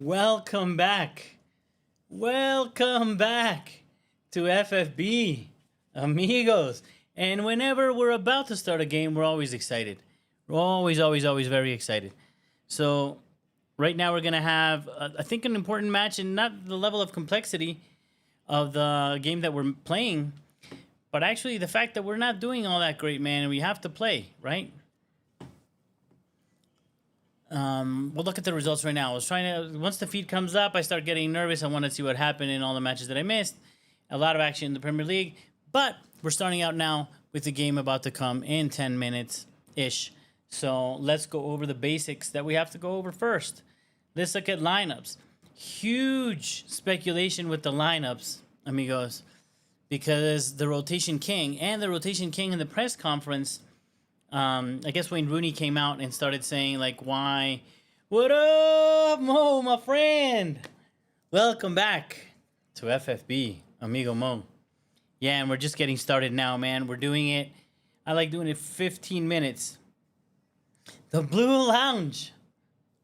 Welcome back. Welcome back to FFB, amigos. And whenever we're about to start a game, we're always excited. We're always very excited. So, right now we're going to have, I think, an important match, and not the level of complexity of the game that we're playing, but actually the fact that we're not doing all that great, man, and we have to play, right? We'll look at the results right now. I was trying to, once the feed comes up, I start getting nervous. I want to see what happened in all the matches that I missed. A lot of action in the Premier League, but we're starting out now with the game about to come in 10 minutes-ish. So let's go over the basics that we have to go over first. Let's look at lineups. Huge speculation with the lineups, amigos, because the rotation king in the press conference, I guess Wayne Rooney came out and started saying, like, why? What up, Mo, my friend? Welcome back to FFB, amigo Mo. Yeah, and we're just getting started now, man. We're doing it. I like doing it 15 minutes. The Blue Lounge.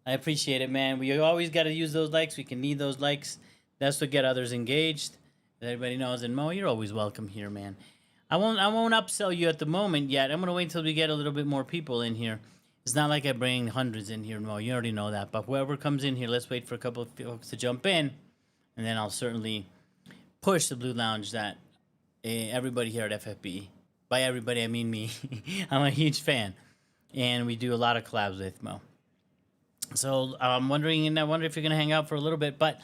I appreciate it, man. We always got to use those likes. We can need those likes. That's what get others engaged. Everybody knows. And Mo, you're always welcome here, man. I won't upsell you at the moment yet. I'm gonna wait until we get a little bit more people in here. It's not like I bring hundreds in here, Mo. You already know that. But whoever comes in here, let's wait for a couple of folks to jump in, and then I'll certainly push the Blue Lounge that everybody here at FFB. By everybody, I mean me. I'm a huge fan, and we do a lot of collabs with Mo. So I'm wondering, and I wonder if you're gonna hang out for a little bit, but.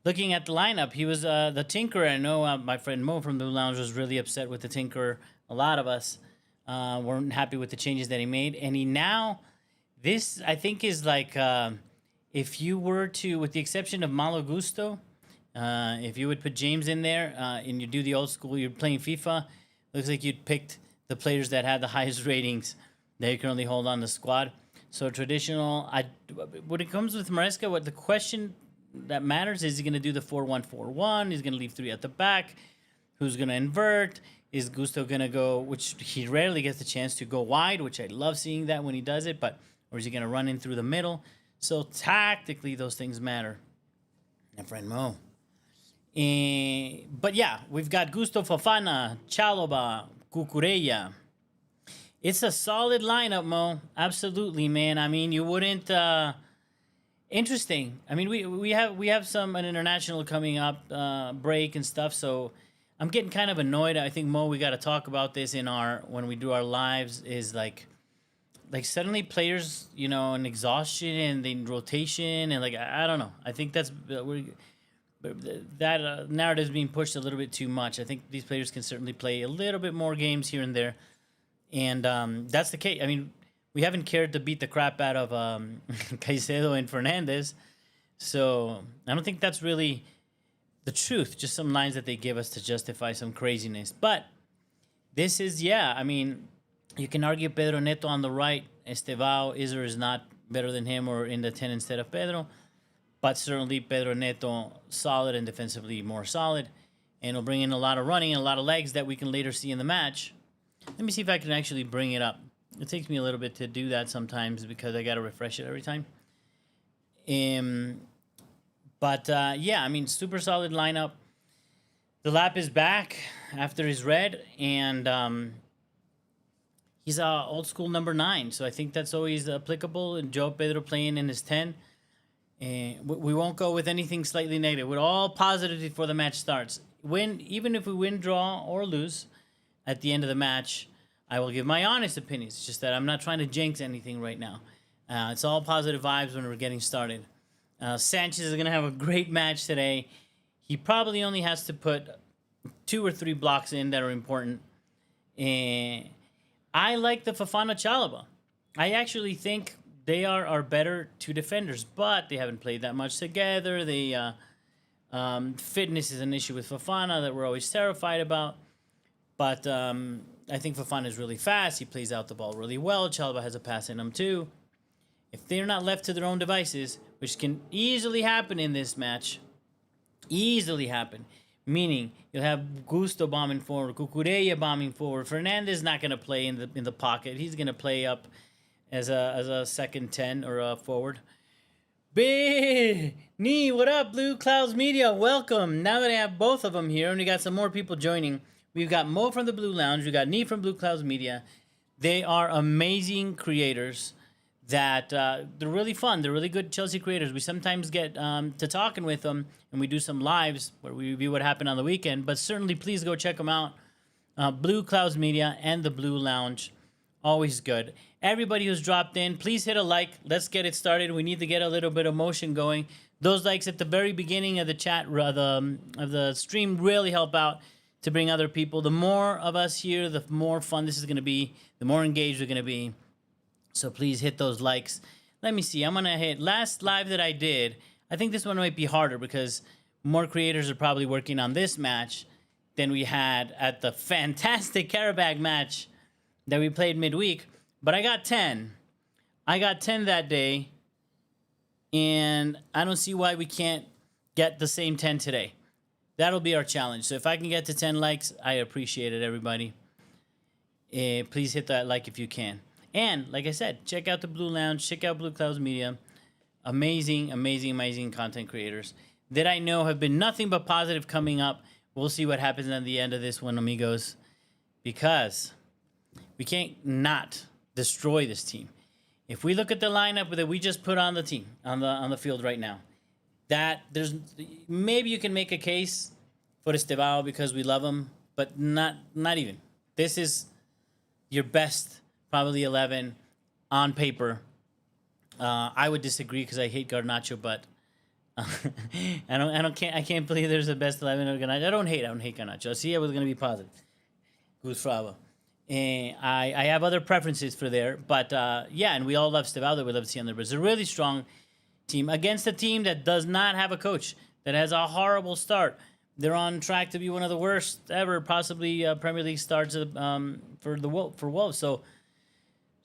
Looking at the lineup, he was the Tinkerer. I know my friend Mo from the Blue Lounge was really upset with the Tinkerer. A lot of us weren't happy with the changes that he made. And he now, this I think is like, if you were to, with the exception of Malo Gusto, if you would put James in there and you do the old school, you're playing FIFA, looks like you'd picked the players that had the highest ratings that you currently hold on the squad. So traditional, when it comes with Maresca, what the question that matters is he going to do the 4-1-4-1? He's going to leave 3 at the back. Who's going to invert? Is Gusto going to go, which he rarely gets the chance to go wide, which I love seeing that when he does it, but or is he going to run in through the middle? So tactically, those things matter. My friend Mo. But yeah, we've got Gusto, Fofana, Chalobah, Cucurella. It's a solid lineup, Mo. Absolutely, man. I mean, you wouldn't... Interesting. I mean, we have an international coming up break and stuff, so I'm getting kind of annoyed. I think Mo, we got to talk about this when we do our lives. Is like suddenly players, an exhaustion and the rotation and I don't know. I think that narrative is being pushed a little bit too much. I think these players can certainly play a little bit more games here and there, and that's the case. I mean. We haven't cared to beat the crap out of Caicedo and Fernandez. So I don't think that's really the truth. Just some lines that they give us to justify some craziness. But this is, I mean, you can argue Pedro Neto on the right. Estevão is or is not better than him or in the 10 instead of Pedro. But certainly Pedro Neto solid and defensively more solid. And he'll bring in a lot of running and a lot of legs that we can later see in the match. Let me see if I can actually bring it up. It takes me a little bit to do that sometimes because I got to refresh it every time. I mean, super solid lineup. The Lap is back after his red, and he's old school number 9, so I think that's always applicable. And Joe Pedro playing in his 10. We won't go with anything slightly negative. We're all positive before the match starts. Even if we win, draw, or lose at the end of the match, I will give my honest opinions. It's just that I'm not trying to jinx anything right now. It's all positive vibes when we're getting started. Sanchez is going to have a great match today. He probably only has to put 2 or 3 blocks in that are important. I like the Fofana Chalobah. I actually think they are our better 2 defenders, but they haven't played that much together. Fitness is an issue with Fofana that we're always terrified about. But I think Fofana is really fast. He plays out the ball really well. Chalobah has a pass in him too. If they're not left to their own devices, which can easily happen in this match, meaning you'll have Gusto bombing forward, Cucurella bombing forward. Fernandez not going to play in the pocket. He's going to play up as a second 10 or a forward. Nee, what up, Blue Clouds Media? Welcome. Now that I have both of them here, and we got some more people joining, we've got Mo from the Blue Lounge, we got Nee from Blue Clouds Media. They are amazing creators that they're really fun. They're really good Chelsea creators. We sometimes get to talking with them, and we do some lives where we review what happened on the weekend. But certainly, please go check them out. Blue Clouds Media and the Blue Lounge. Always good. Everybody who's dropped in, please hit a like. Let's get it started. We need to get a little bit of motion going. Those likes at the very beginning of the chat, of the stream, really help out to bring other people. The more of us here, the more fun this is going to be, the more engaged we're going to be. So please hit those likes. Let me see. I'm going to hit last live that I did. I think this one might be harder because more creators are probably working on this match than we had at the fantastic Carabag match that we played midweek. But I got 10. I got 10 that day. And I don't see why we can't get the same 10 today. That'll be our challenge. So if I can get to 10 likes, I appreciate it, everybody. Please hit that like if you can. And like I said, check out the Blue Lounge. Check out Blue Clouds Media. Amazing, amazing, amazing content creators that I know have been nothing but positive coming up. We'll see what happens at the end of this one, amigos. Because we can't not destroy this team. If we look at the lineup that we just put on the team, on the field right now, that there's maybe you can make a case for Estevão because we love him, but not even. This is your best probably 11 on paper. I would disagree because I hate Garnacho, but I can't believe there's a best 11 of Garnacho. I don't hate Garnacho. See, I was gonna be positive. Goose Frava. And I have other preferences for there, but yeah, and we all love Estevão that we love to see on there. But it's a really strong team against a team that does not have a coach, that has a horrible start. They're on track to be one of the worst ever, possibly Premier League starts for Wolves. So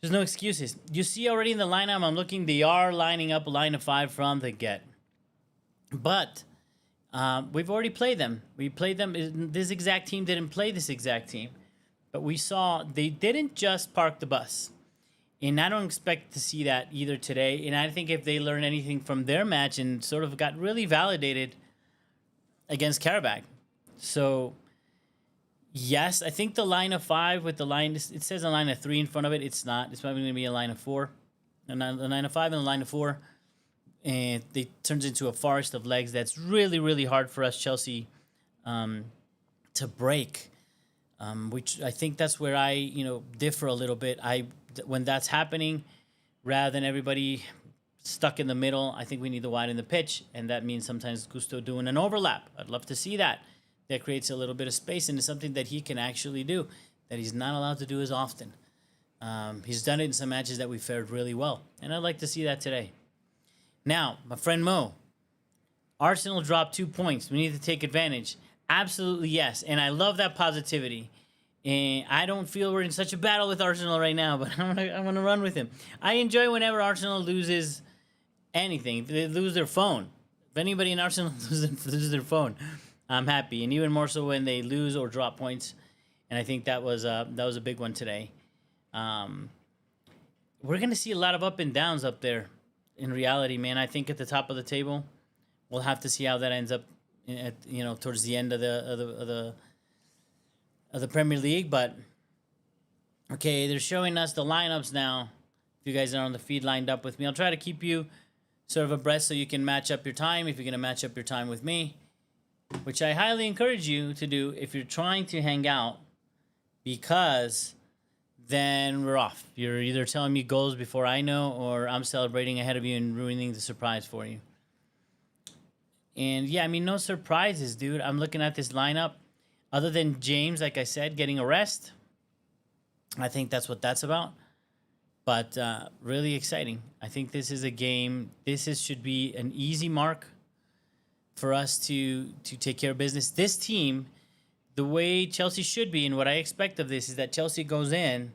there's no excuses. You see already in the lineup, I'm looking, they are lining up a line of 5 from the get. But we've already played them. We played them. This exact team didn't play this exact team. But we saw they didn't just park the bus. And I don't expect to see that either today. And I think if they learn anything from their match and sort of got really validated against Karabakh. So, yes, I think the line of 5 with the line, it says a line of 3 in front of it. It's not. It's probably going to be a line of 4. A line of 5 and a line of 4. And it turns into a forest of legs that's really, really hard for us, Chelsea, to break. Which I think that's where I, differ a little bit. When that's happening, rather than everybody stuck in the middle, I think we need to widen the pitch, and that means sometimes Gusto doing an overlap. I'd love to see that. That creates a little bit of space, and it's something that he can actually do that he's not allowed to do as often. He's done it in some matches that we fared really well, and I'd like to see that today. Now, my friend Mo, Arsenal dropped 2 points. We need to take advantage. Absolutely, yes. And I love that positivity. And I don't feel we're in such a battle with Arsenal right now, but I'm gonna run with him. I enjoy whenever Arsenal loses anything. If they lose their phone. If anybody in Arsenal loses their phone, I'm happy. And even more so when they lose or drop points. And I think that was a big one today. We're gonna see a lot of up and downs up there. In reality, man, I think at the top of the table, we'll have to see how that ends up. Towards the end of the Premier League, but okay, they're showing us the lineups now. If you guys are on the feed lined up with me, I'll try to keep you sort of abreast so you can match up your time if you're gonna match up your time with me, which I highly encourage you to do if you're trying to hang out, because then we're off. You're either telling me goals before I know, or I'm celebrating ahead of you and ruining the surprise for you. And yeah, I mean, no surprises, dude. I'm looking at this lineup. Other than James, like I said, getting a rest. I think that's what that's about. But really exciting. I think this is a game. Should be an easy mark for us to take care of business. This team, the way Chelsea should be, and what I expect of this is that Chelsea goes in,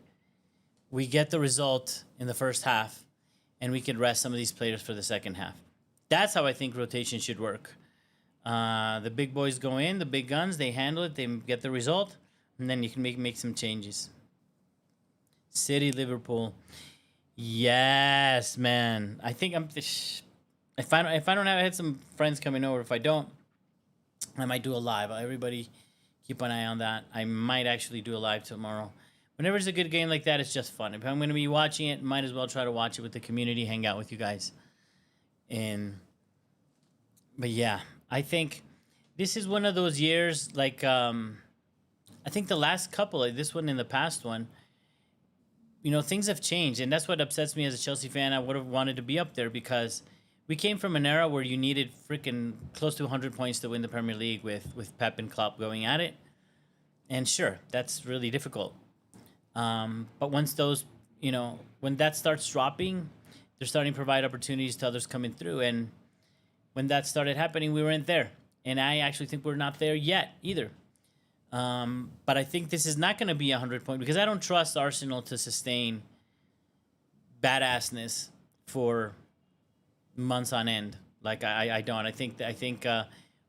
we get the result in the first half, and we can rest some of these players for the second half. That's how I think rotation should work. The big boys go in, the big guns, they handle it, they get the result, and then you can make some changes. City, Liverpool. Yes, man. I think if I don't have, I had some friends coming over. If I don't, I might do a live. Everybody, keep an eye on that. I might actually do a live tomorrow. Whenever it's a good game like that, it's just fun. If I'm going to be watching it, might as well try to watch it with the community, hang out with you guys. But yeah, I think this is one of those years. Like, I think the last couple, like this one and the past one, things have changed, and that's what upsets me as a Chelsea fan. I would have wanted to be up there because we came from an era where you needed freaking close to 100 points to win the Premier League with Pep and Klopp going at it. And sure, that's really difficult. But once those, when that starts dropping, they're starting to provide opportunities to others coming through. And when that started happening, we weren't there. And I actually think we're not there yet either. But I think this is not going to be a 100-point because I don't trust Arsenal to sustain badassness for months on end. Like I don't. I think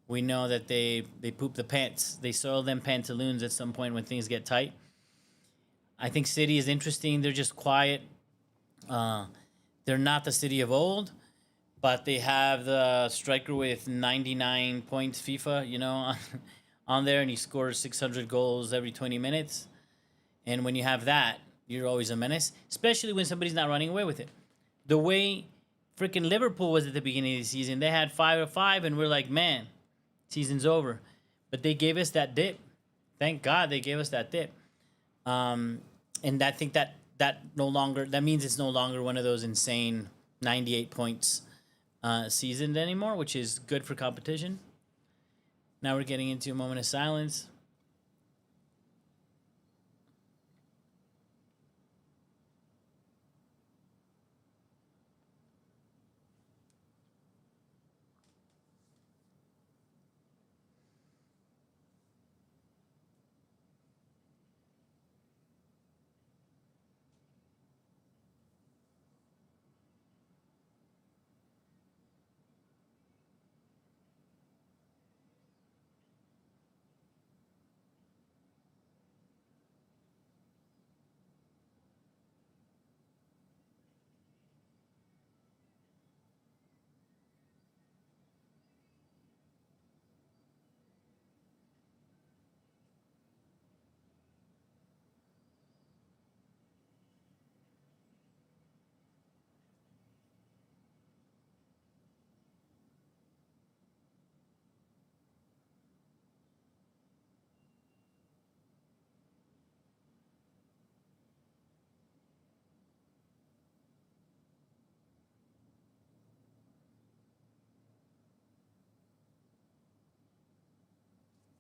we know that they poop the pants. They soil them pantaloons at some point when things get tight. I think City is interesting. They're just quiet. They're not the City of old, but they have the striker with 99 points FIFA, on there, and he scores 600 goals every 20 minutes. And when you have that, you're always a menace, especially when somebody's not running away with it. The way freaking Liverpool was at the beginning of the season, they had 5-5, and we're like, man, season's over. But they gave us that dip. Thank God they gave us that dip. And I think that means it's no longer one of those insane 98 points seasons anymore, which is good for competition. Now we're getting into a moment of silence.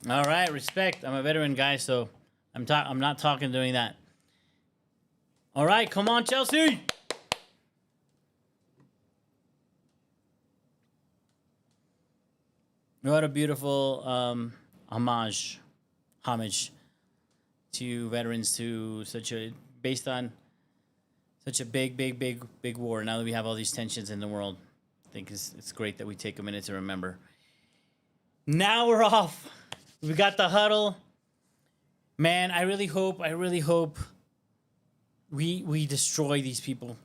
All right, respect. I'm a veteran guy, so I'm not talking during that. All right, come on, Chelsea. What a beautiful homage to veterans to based on such a big war. Now that we have all these tensions in the world, I think it's great that we take a minute to remember. Now we're off. We got the huddle. Man, I really hope we destroy these people.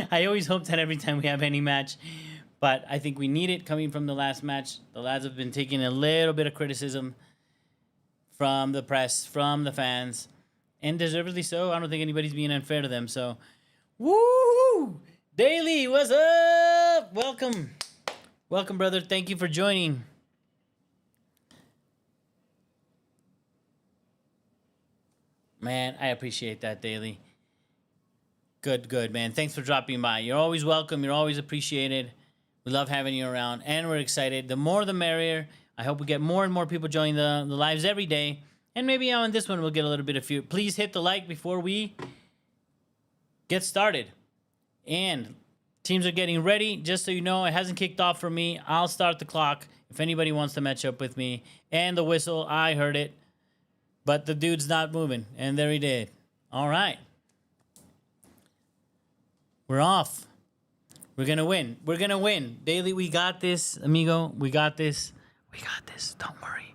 I always hope that every time we have any match, but I think we need it coming from the last match. The lads have been taking a little bit of criticism from the press, from the fans, and deservedly so. I don't think anybody's being unfair to them. So, woo! Daily, what's up? Welcome, brother. Thank you for joining. Man, I appreciate that, Daily. Good, man. Thanks for dropping by. You're always welcome. You're always appreciated. We love having you around, and we're excited. The more, the merrier. I hope we get more and more people joining the lives every day. And maybe on this one, we'll get a little bit of few. Please hit the like before we get started. And teams are getting ready. Just so you know, it hasn't kicked off for me. I'll start the clock if anybody wants to match up with me. And the whistle, I heard it. But the dude's not moving. And there he did. All right. We're off. We're going to win. We're going to win. Daily, we got this, amigo. We got this. We got this. Don't worry.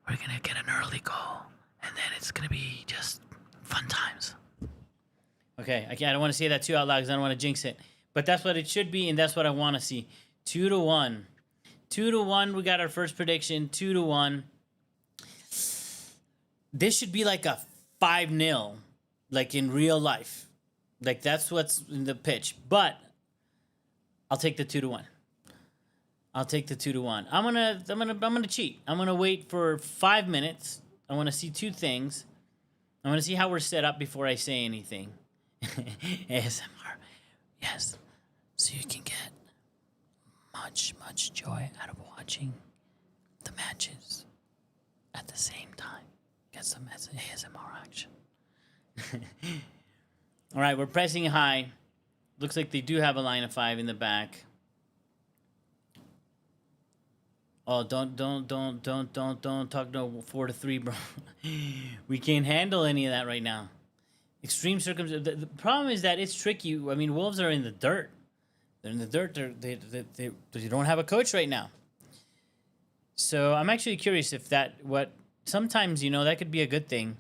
We're going to get an early goal. And then it's going to be just fun times. Okay. I don't want to say that too out loud because I don't want to jinx it. but that's what it should be, and that's what I want to see. 2-1. 2-1. We got our first prediction. 2-1. This should be like a 5-0, like in real life. Like that's what's in the pitch. But I'll take the 2-1. I'll take the 2-1. I'm gonna cheat. I'm gonna wait for 5 minutes. I want to see two things. I want to see how we're set up before I say anything. ASMR. Yes. So you can get much joy out of watching the matches at the same time. Get some ASMR action. All right, we're pressing high. Looks like they do have a line of 5 in the back. Oh, don't talk no 4-3, bro. We can't handle any of that right now. Extreme circumstances. The problem is that it's tricky. I mean, Wolves are in the dirt. They're in the dirt. They don't have a coach right now. So I'm actually curious if sometimes, that could be a good thing.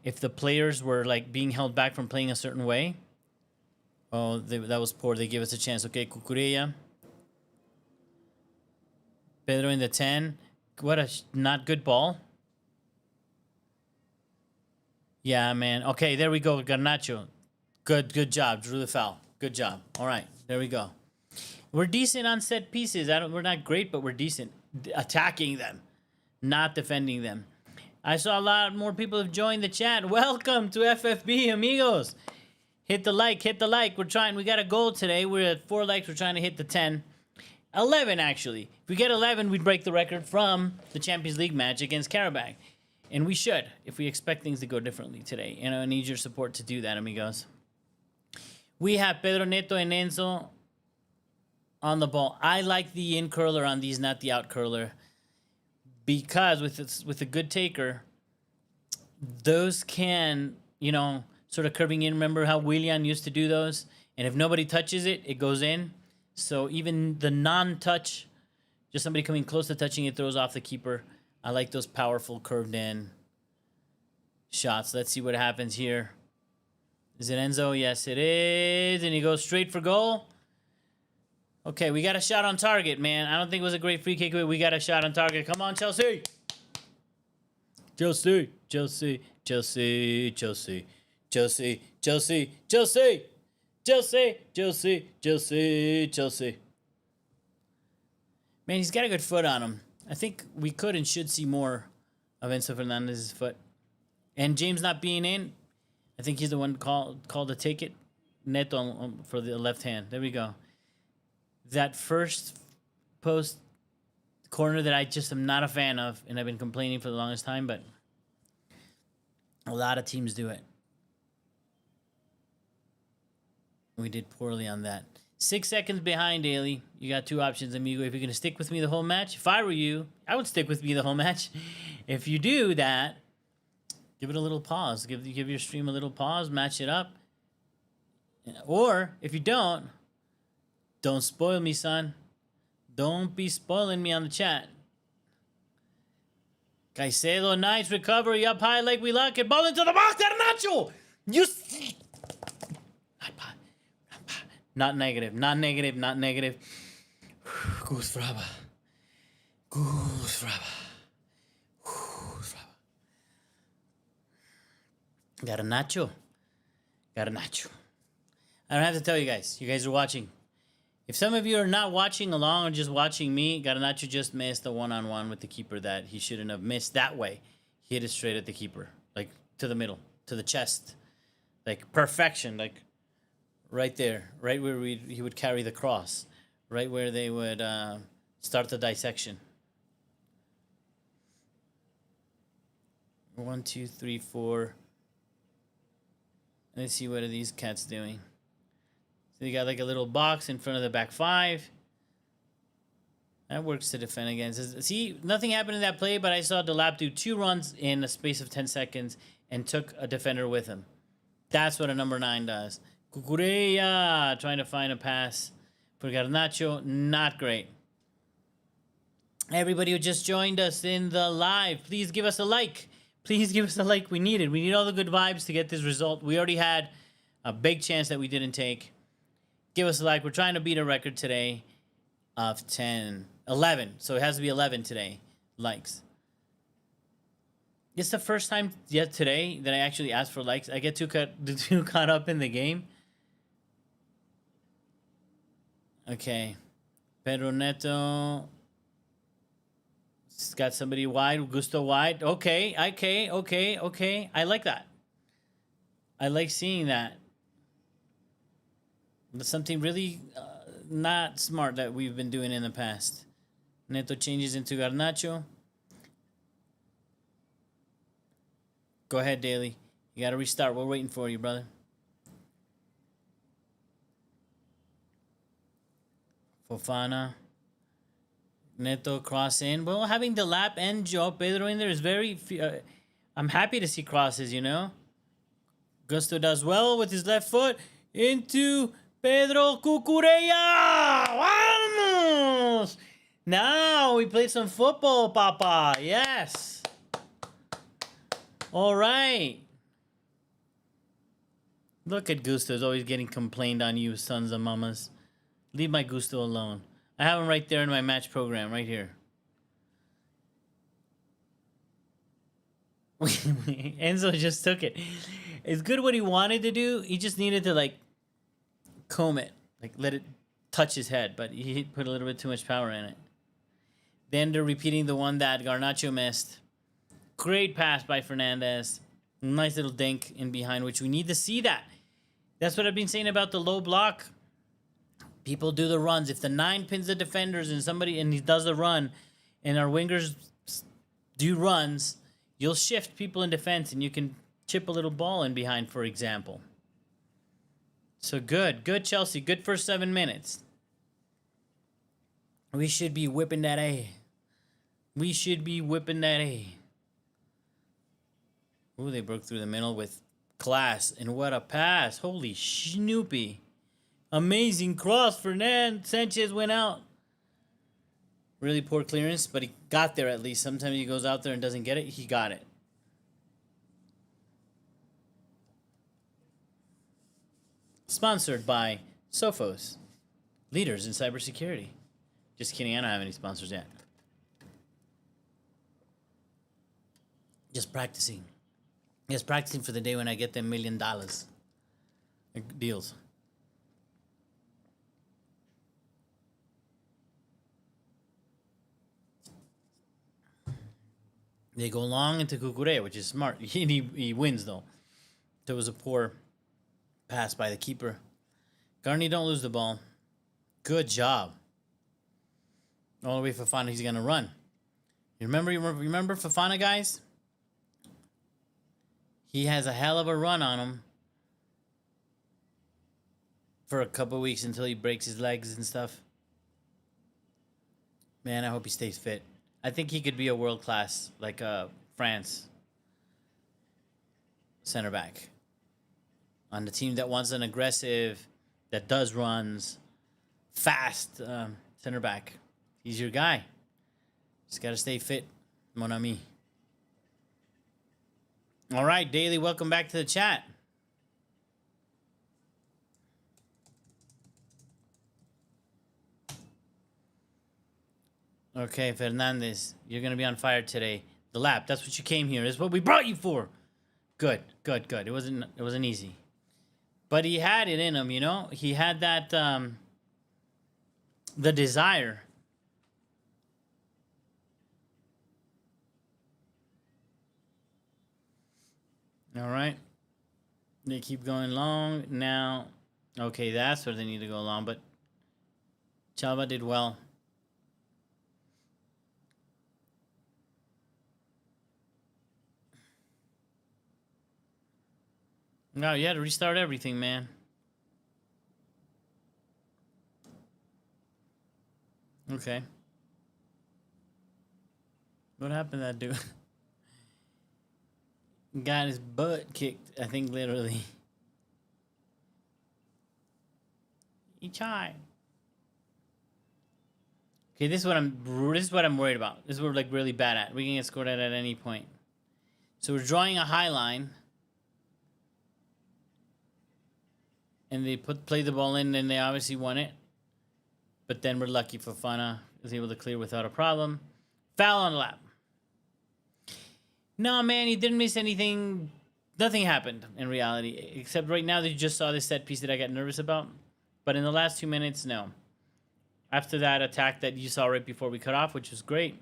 If the players were like being held back from playing a certain way. Oh, that was poor. They gave us a chance. Okay, Cucurella. Pedro in the 10. What a not good ball. Yeah, man. Okay, there we go. Garnacho. Good job. Drew the foul. Good job. All right, there we go. We're decent on set pieces. We're not great, but we're decent. Attacking them, not defending them. I saw a lot more people have joined the chat. Welcome to FFB, amigos. Hit the like. We're trying. We got a goal today. We're at 4 likes. We're trying to hit the 10. 11, actually. If we get 11, we'd break the record from the Champions League match against Karabakh. And we should, if we expect things to go differently today. And I need your support to do that, amigos. We have Pedro Neto and Enzo on the ball. I like the in curler on these, not the out curler. Because with a good taker, those can, sort of curving in. Remember how Willian used to do those? And if nobody touches it, it goes in. So even the non-touch, just somebody coming close to touching it, throws off the keeper. I like those powerful curved in shots. Let's see what happens here. Is it Enzo? Yes, it is. And he goes straight for goal. Okay, we got a shot on target, man. I don't think it was a great free kick, but we got a shot on target. Come on, Chelsea. Chelsea. Man, he's got a good foot on him. I think we could and should see more of Enzo Fernandez's foot. And James not being in, I think he's the one called to take it. Neto for the left hand. There we go. That first post corner that I just am not a fan of, and I've been complaining for the longest time, but a lot of teams do it. We did poorly on that. 6 seconds behind, Daly. You got 2 options, amigo. If you're going to stick with me the whole match, if I were you, I would stick with me the whole match. If you do that, give it a little pause. Give your stream a little pause. Match it up. Or, if you don't spoil me, son. Don't be spoiling me on the chat. Caicedo, nice recovery up high like we like it. Ball into the box, Garnacho! Not negative. Goose fraba. Garnacho. I don't have to tell you guys. You guys are watching. If some of you are not watching along or just watching me, Garnacho just missed a one-on-one with the keeper that he shouldn't have missed that way. He hit it straight at the keeper, like to the middle, to the chest, like perfection, like right there, right where he would carry the cross, right where they would start the dissection. 1, 2, 3, 4. Let's see what are these cats doing. So you got like a little box in front of the back 5. That works to defend against. See, nothing happened in that play, but I saw Delap do 2 runs in a space of 10 seconds and took a defender with him. That's what a number 9 does. Cucurella trying to find a pass for Garnacho. Not great. Everybody who just joined us in the live, please give us a like. Please give us a like. We need it. We need all the good vibes to get this result. We already had a big chance that we didn't take. Give us a like. We're trying to beat a record today of 11. So it has to be 11 today. Likes. It's the first time yet today that I actually asked for likes. I get too caught up in the game. Okay. Pedro Neto. Got somebody wide. Gusto wide. Okay. I like that. I like seeing that. That's something really not smart that we've been doing in the past. Neto changes into Garnacho. Go ahead, Daly. You got to restart. We're waiting for you, brother. Fofana. Neto cross in. Well, having the lap and Joao Pedro in there is very... I'm happy to see crosses, you know? Gusto does well with his left foot. Into Pedro Cucurella. Vamos! Now we play some football, Papa. Yes. All right. Look at Gusto's always getting complained on, you sons of mamas. Leave my Gusto alone. I have him right there in my match program, right here. Enzo just took it. It's good what he wanted to do. He just needed to, like, comb it. Like, let it touch his head. But he put a little bit too much power in it. Then they're repeating the one that Garnacho missed. Great pass by Fernandez. Nice little dink in behind, which we need to see that. That's what I've been saying about the low block. People do the runs. If the 9 pins the defenders and he does the run and our wingers do runs, you'll shift people in defense and you can chip a little ball in behind, for example. So good. Good, Chelsea. Good first 7 minutes. We should be whipping that A. We should be whipping that A. Ooh, they broke through the middle with class. And what a pass. Holy Snoopy. Amazing cross. Sanchez went out. Really poor clearance, but he got there at least. Sometimes he goes out there and doesn't get it. He got it. Sponsored by Sophos. Leaders in cybersecurity. Just kidding, I don't have any sponsors yet. Just practicing. Just practicing for the day when I get them $1 million deals. They go long into Cucurella, which is smart. He wins, though. There was a poor pass by the keeper. Garni, don't lose the ball. Good job. All the way Fofana, he's going to run. You remember Fofana, guys? He has a hell of a run on him for a couple of weeks until he breaks his legs and stuff. Man, I hope he stays fit. I think he could be a world-class, like France center back. On the team that wants an aggressive, that does runs, fast center back. He's your guy. Just got to stay fit, mon ami. All right, Daly, welcome back to the chat. Okay, Fernandez, you're going to be on fire today. The lap, that's what you came here. It's what we brought you for. Good. It wasn't easy. But he had it in him, you know? He had that, the desire. All right. They keep going long. Now, okay, that's where they need to go long, but Chalba did well. No, you had to restart everything, man. Okay. What happened to that dude? Got his butt kicked, I think, literally. He tried. Okay, this is what I'm worried about. This is what we're like really bad at. We can get scored at any point. So we're drawing a high line. and they played the ball in, and they obviously won it. But then we're lucky Fofana was able to clear without a problem. Foul on the lap. No, man, he didn't miss anything. Nothing happened in reality, except right now that you just saw this set piece that I got nervous about. But in the last 2 minutes, no. After that attack that you saw right before we cut off, which was great,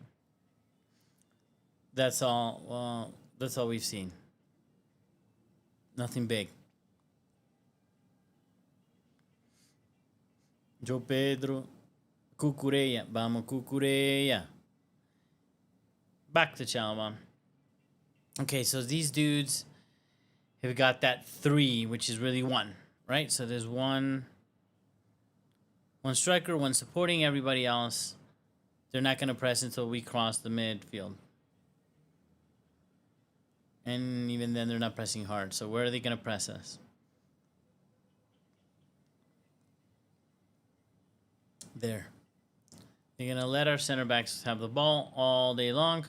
that's all. Well, that's all we've seen. Nothing big. Joe Pedro, Cucurella, vamos Cucurella. Back to Chalama. Okay, so these dudes have got that 3, which is really 1, right? So there's one striker, one supporting, everybody else. They're not going to press until we cross the midfield. And even then, they're not pressing hard. So where are they going to press us? There. They're going to let our center backs have the ball all day long.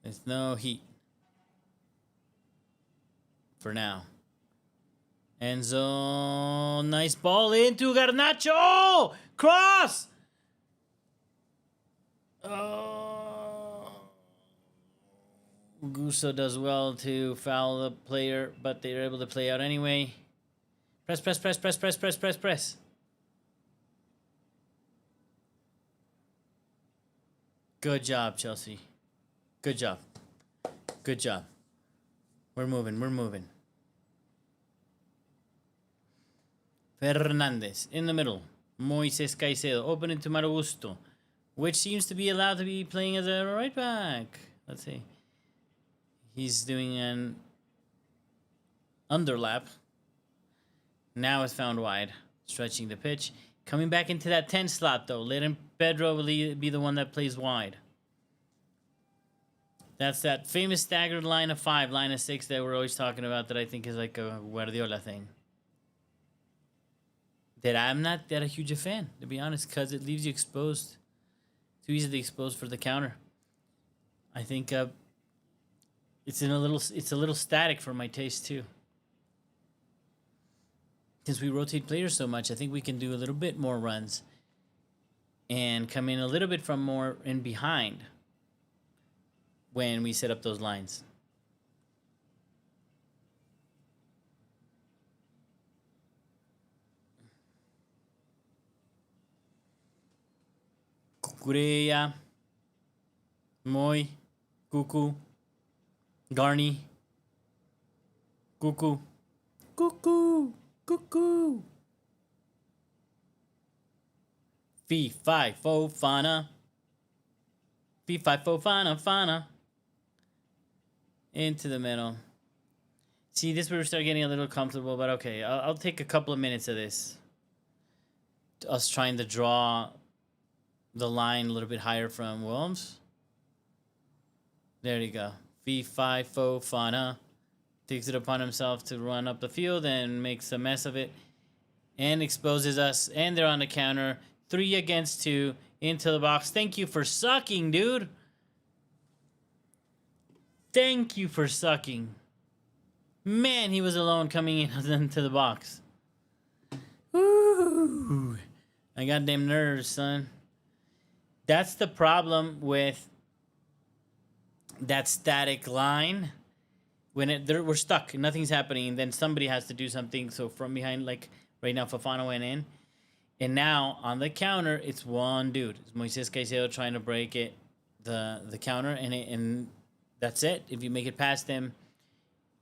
There's no heat. For now. Enzo, nice ball into Garnacho! Cross! Gusto does well to foul the player, but they're able to play out anyway. Press, press, press, press, press, press, press, press. Good job, Chelsea. Good job. Good job. We're moving, we're moving. Fernandez in the middle. Moises Caicedo open into Malo Gusto, which seems to be allowed to be playing as a right back. Let's see. He's doing an underlap. Now it's found wide. Stretching the pitch. Coming back into that 10 slot, though. Letting Pedro be the one that plays wide. That's that famous staggered line of 5, line of 6 that we're always talking about that I think is like a Guardiola thing. That I'm not that a huge a fan, to be honest, because it leaves you exposed. Too easily exposed for the counter. I think it's a little static for my taste too. Since we rotate players so much, I think we can do a little bit more runs and come in a little bit from more in behind when we set up those lines. Cucurella, Moy, Cuckoo, Garni, Cuckoo, Cuckoo, Cuckoo. Fee-fi, Fofana. Fee-fi, Fofana, Fana. Into the middle. See, this where we start getting a little comfortable, but okay. I'll take a couple of minutes of this. Us trying to draw the line a little bit higher from Wilms. There you go. Fee-fi, Fofana. Takes it upon himself to run up the field and makes a mess of it. And exposes us. And they're on the counter. 3 against 2. Into the box. Thank you for sucking, dude. Thank you for sucking. Man, he was alone coming into the box. Ooh. I got damn nerves, son. That's the problem with that static line. When we're stuck, nothing's happening, then somebody has to do something. So from behind, like right now, Fofana went in. And now on the counter, it's one dude. It's Moises Caicedo trying to break it, the counter, and that's it. If you make it past him,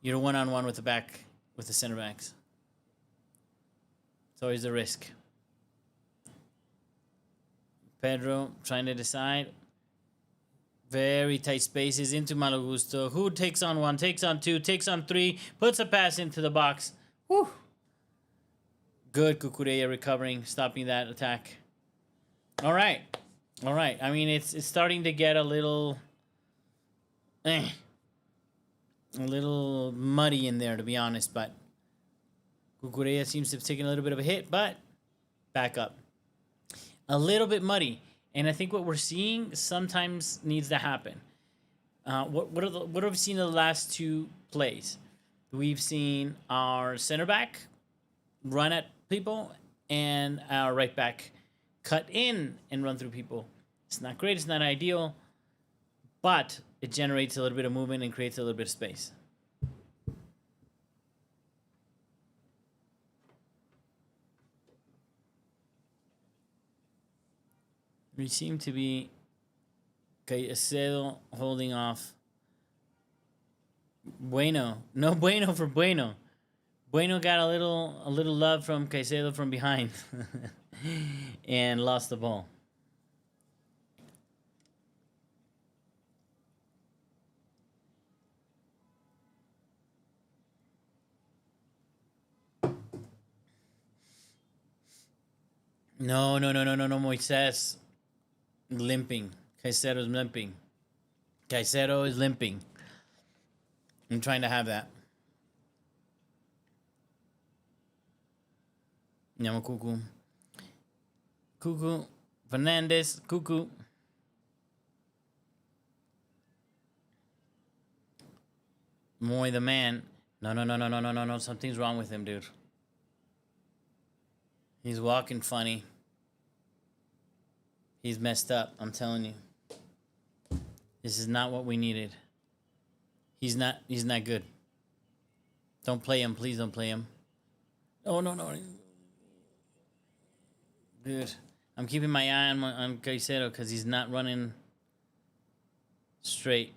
you're one-on-one with the center backs. It's always the risk. Pedro trying to decide. Very tight spaces into Malo Gusto, who takes on 1, takes on 2, takes on 3, puts a pass into the box. Woo! Good Cucurella recovering, stopping that attack. All right. All right. I mean, it's starting to get a little muddy in there, to be honest, but Cucurella seems to have taken a little bit of a hit, but back up. A little bit muddy. And I think what we're seeing sometimes needs to happen. What have we seen in the last 2 plays? We've seen our center back run at people, and our right back cut in and run through people. It's not great. It's not ideal, but it generates a little bit of movement and creates a little bit of space. We seem to be Caicedo holding off. Bueno. No bueno for Bueno. Bueno got a little love from Caicedo from behind and lost the ball. No, Moises. Limping. Caicedo's limping. Caicedo is limping. I'm trying to have that. Nyama Cuckoo. Cuckoo. Fernandez. Cuckoo. Moy the man. No. Something's wrong with him, dude. He's walking funny. He's messed up, I'm telling you. This is not what we needed. He's not good. Don't play him, please don't play him. Oh no. Dude, I'm keeping my eye on Caicedo because he's not running straight.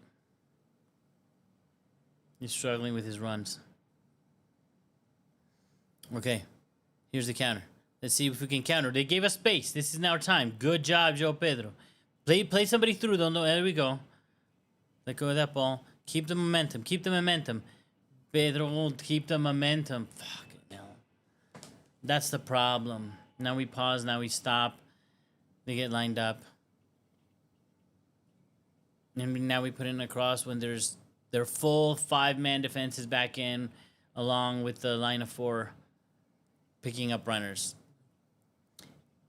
He's struggling with his runs. Okay, here's the counter. Let's see if we can counter. They gave us space. This is now our time. Good job, Joe Pedro. Play somebody through, though. No, there we go. Let go of that ball. Keep the momentum. Keep the momentum. Pedro, keep the momentum. Fucking hell. That's the problem. Now we pause. Now we stop. They get lined up. And now we put in a cross when their full 5-man defense is back in, along with the line of 4 picking up runners.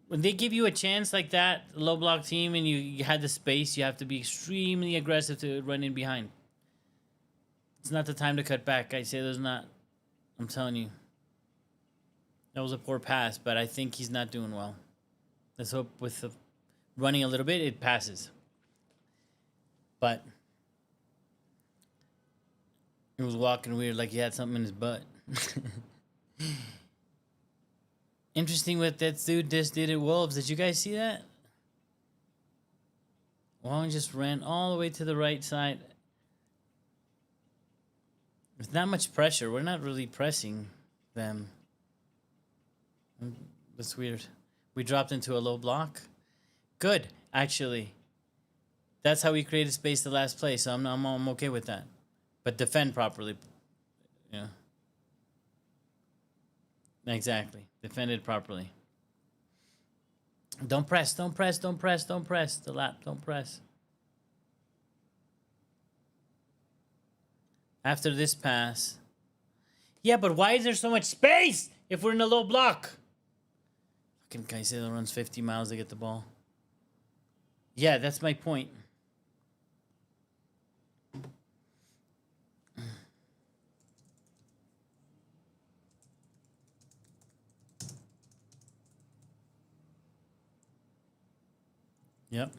When they give you a chance like that, low block team, and you had the space, you have to be extremely aggressive to run in behind. It's not the time to cut back. I say there's not. I'm telling you. That was a poor pass, but I think he's not doing well. Let's hope with the running a little bit, it passes. But he was walking weird like he had something in his butt. Interesting what that dude just did at Wolves. Did you guys see that? Wong just ran all the way to the right side. There's not much pressure. We're not really pressing them. That's weird. We dropped into a low block. Good, actually. That's how we created space the last play, so I'm okay with that. But defend properly. Yeah. Exactly. Defended properly. Don't press. The lap, don't press. After this pass. Yeah, but why is there so much space if we're in a low block? Fucking Caicedo runs 50 miles to get the ball. Yeah, that's my point. Yep.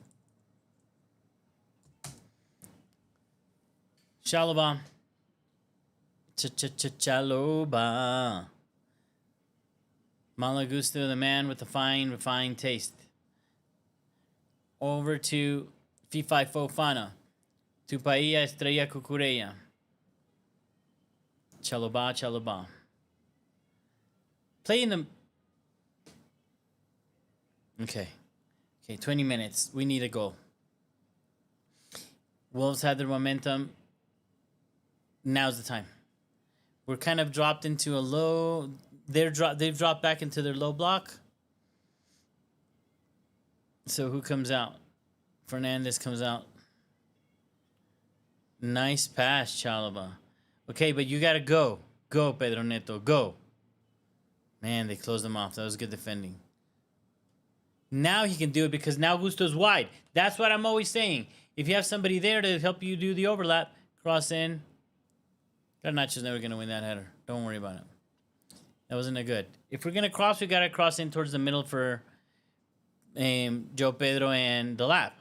Chalobah. Chalobah. Malagusto, the man with the fine, refined taste. Over to Fifai Fofana. Tupaia Estrella Cucureya. Chalobah. Play in the... Okay, 20 minutes. We need a goal. Wolves had their momentum. Now's the time. We're kind of dropped into a low... They've dropped back into their low block. So who comes out? Fernandez comes out. Nice pass, Chalobah. Okay, but you got to go. Go, Pedro Neto. Go. Man, they closed them off. That was good defending. Now he can do it because now Gusto's wide. That's what I'm always saying. If you have somebody there to help you do the overlap, cross in. Garnacho's never going to win that header. Don't worry about it. That wasn't a good. If we're gonna cross, we gotta cross in towards the middle for Joe Pedro and the lap.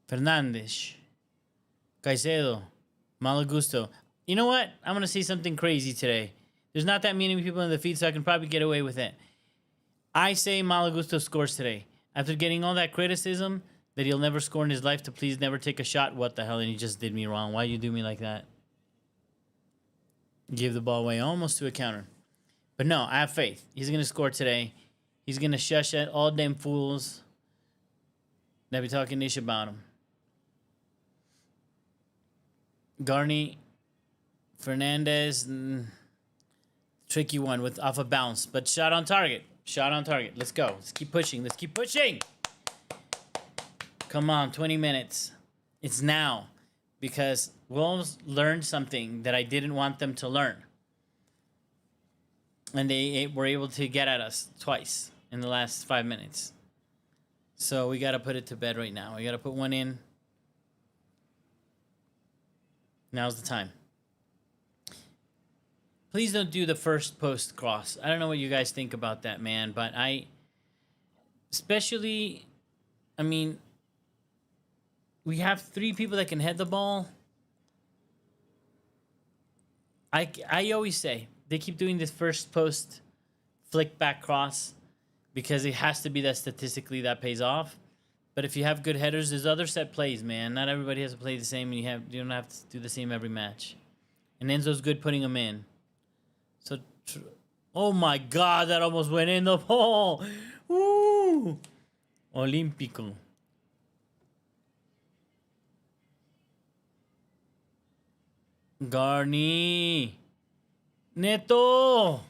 Fernandes, Caicedo, Malagusto. You know what? I'm gonna say something crazy today. There's not that many people in the feed, so I can probably get away with it. I say Malagusto scores today. After getting all that criticism that he'll never score in his life, to please never take a shot. What the hell? And he just did me wrong. Why you do me like that? Give the ball away almost to a counter. But no, I have faith. He's going to score today. He's going to shush at all them fools that be talking ish about him. Garney, Fernandez, tricky one with off a bounce, but shot on target. Shot on target. Let's go. Let's keep pushing. Let's keep pushing. Come on, 20 minutes. It's now. Because Wolves learned something that I didn't want them to learn. And they were able to get at us twice in the last 5 minutes. So we got to put it to bed right now. We got to put one in. Now's the time. Please don't do the first post cross. I don't know what you guys think about that, man. But especially, I mean, we have 3 people that can head the ball. I always say they keep doing this first post flick back cross because it has to be that statistically that pays off. But if you have good headers, there's other set plays, man. Not everybody has to play the same, and you don't have to do the same every match. And Enzo's good putting them in. So, oh my God, that almost went in the ball. Woo! Olímpico. Garney. Neto.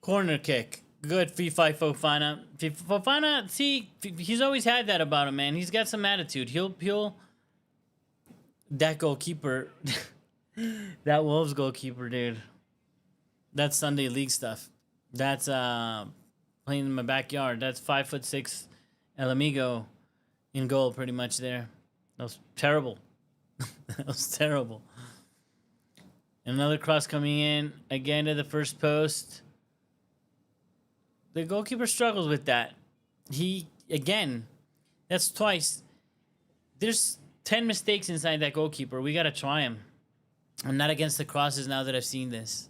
Corner kick. Good. Fifi Fofana. Fofana, see, he's always had that about him, man. He's got some attitude. He'll that goalkeeper, that Wolves goalkeeper, dude. That's Sunday League stuff. That's playing in my backyard. That's 5'6" El Amigo in goal, pretty much there. That was terrible. That was terrible. Another cross coming in again to the first post. The goalkeeper struggles with that. That's twice. There's 10 mistakes inside that goalkeeper. We got to try him. I'm not against the crosses now that I've seen this.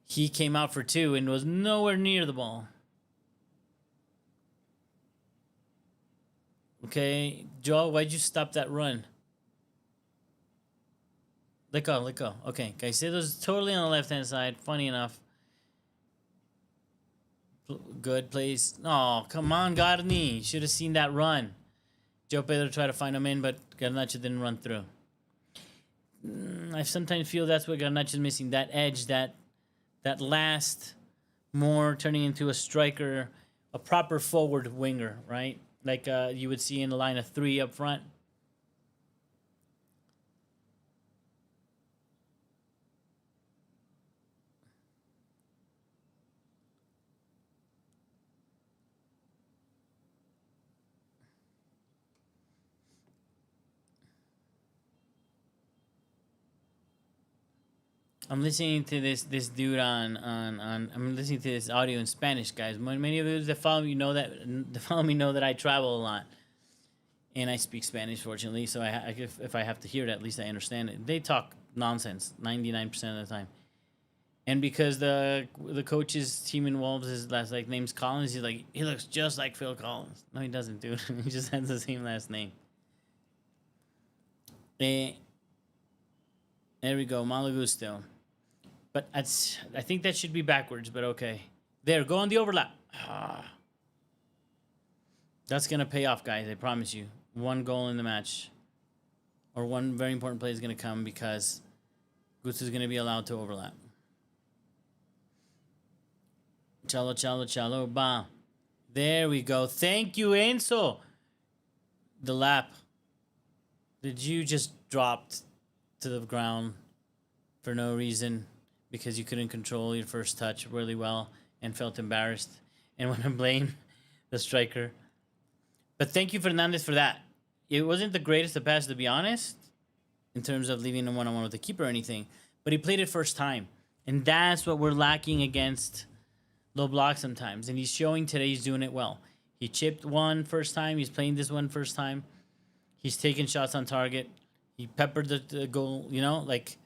He came out for 2 and was nowhere near the ball. Okay, Joel, why'd you stop that run? Let go. Okay, Caicedo's totally on the left-hand side. Funny enough. Good plays. Oh, come on, Garni. Should have seen that run. Joe Pedro tried to find him in, but Garnacho didn't run through. I sometimes feel that's what Garnacho's missing. That edge, that last, more turning into a striker, a proper forward winger, right? Like you would see in the line of 3 up front. I'm listening to this dude on I'm listening to this audio in Spanish, guys. Many of you that follow me know that I travel a lot, and I speak Spanish, fortunately. So if I have to hear it, at least I understand it. They talk nonsense 99% of the time, and because the coach's team in Wolves, his last name's Collins, he's like, he looks just like Phil Collins. No, he doesn't, dude. He just has the same last name. There we go, Malagusto. But I think that should be backwards, but okay. There, go on the overlap. That's going to pay off, guys, I promise you. 1 goal in the match. Or 1 very important play is going to come because Gusto is going to be allowed to overlap. Chalo, ba. There we go. Thank you, Enzo. The lap. Did you just drop to the ground for no reason because you couldn't control your first touch really well and felt embarrassed and want to blame the striker? But thank you, Fernandez, for that. It wasn't the greatest of passes, to be honest, in terms of leaving him one-on-one with the keeper or anything. but he played it first time. And that's what we're lacking against low block sometimes. And he's showing today he's doing it well. He chipped one first time. He's playing this one first time. He's taking shots on target. He peppered the goal, you know, like,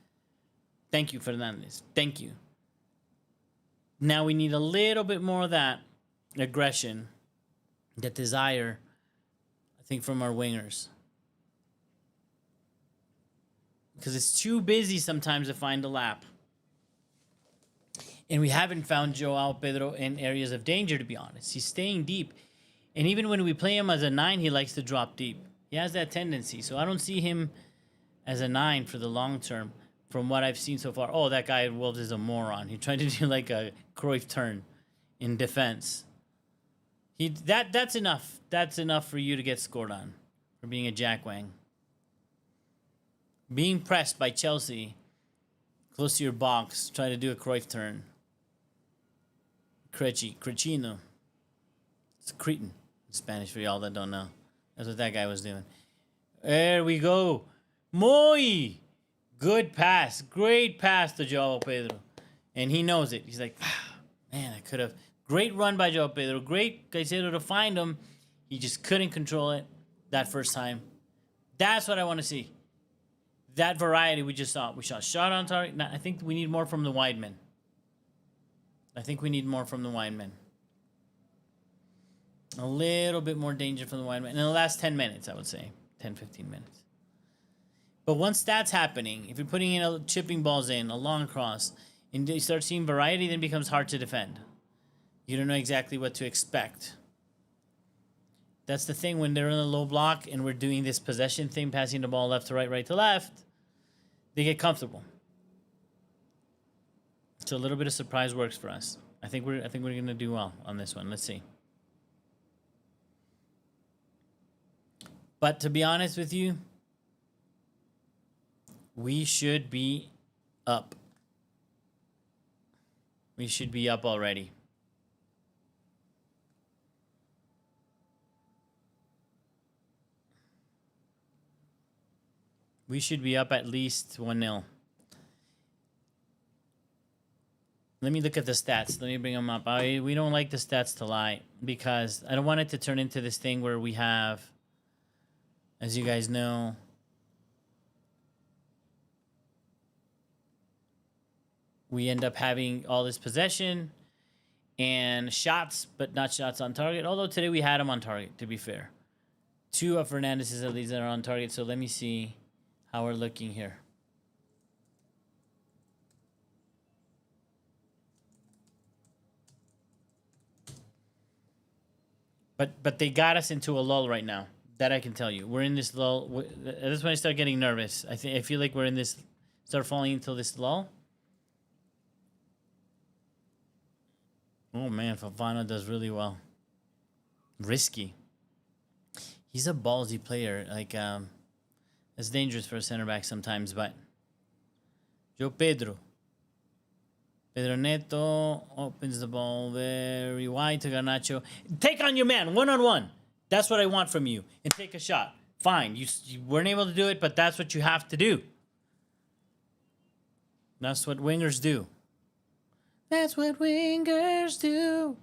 thank you, Fernandez. Thank you. Now we need a little bit more of that aggression, that desire, I think, from our wingers. Because it's too busy sometimes to find a lap. And we haven't found Joao Pedro in areas of danger, to be honest. He's staying deep. And even when we play him as a 9, he likes to drop deep. He has that tendency. So I don't see him as a 9 for the long term from what I've seen so far. Oh, that guy at Wolves is a moron. He tried to do like a Cruyff turn in defense. That's enough. That's enough for you to get scored on for being a jackwang. Being pressed by Chelsea close to your box, try to do a Cruyff turn. Cretino. It's cretin in Spanish for y'all that don't know. That's what that guy was doing. There we go. Muy good pass. Great pass to Joao Pedro. And he knows it. He's like, man, I could have. Great run by Joao Pedro. Great Caicedo to find him. He just couldn't control it that first time. That's what I want to see. That variety we just saw. We saw shot on target. I think we need more from the wide men. A little bit more danger from the wide men. In the last 10 minutes, I would say. 10, 15 minutes. But once that's happening, if you're putting in chipping balls in, a long cross, and you start seeing variety, then it becomes hard to defend. You don't know exactly what to expect. That's the thing when they're in a low block and we're doing this possession thing, passing the ball left to right, right to left, they get comfortable. So a little bit of surprise works for us. I think we're gonna do well on this one. Let's see. But to be honest with you, we should be up. We should be up already. We should be up at least 1-0. Let me look at the stats. Let me bring them up. We don't like the stats to lie because I don't want it to turn into this thing where we have, as you guys know, we end up having all this possession and shots, but not shots on target. Although today we had them on target, to be fair. 2 of Fernandez's at least that are on target. So let me see how we're looking here. But they got us into a lull right now. That I can tell you. We're in this lull. That's when I start getting nervous. I feel like we're in this, start falling into this lull. Oh man, Fofana does really well. Risky. He's a ballsy player. Like, it's dangerous for a center back sometimes, but Joe Pedro. Pedro Neto opens the ball very wide to Garnacho. Take on your man, one-on-one. That's what I want from you. And take a shot. Fine, you weren't able to do it, but that's what you have to do. That's what wingers do. That's what wingers do.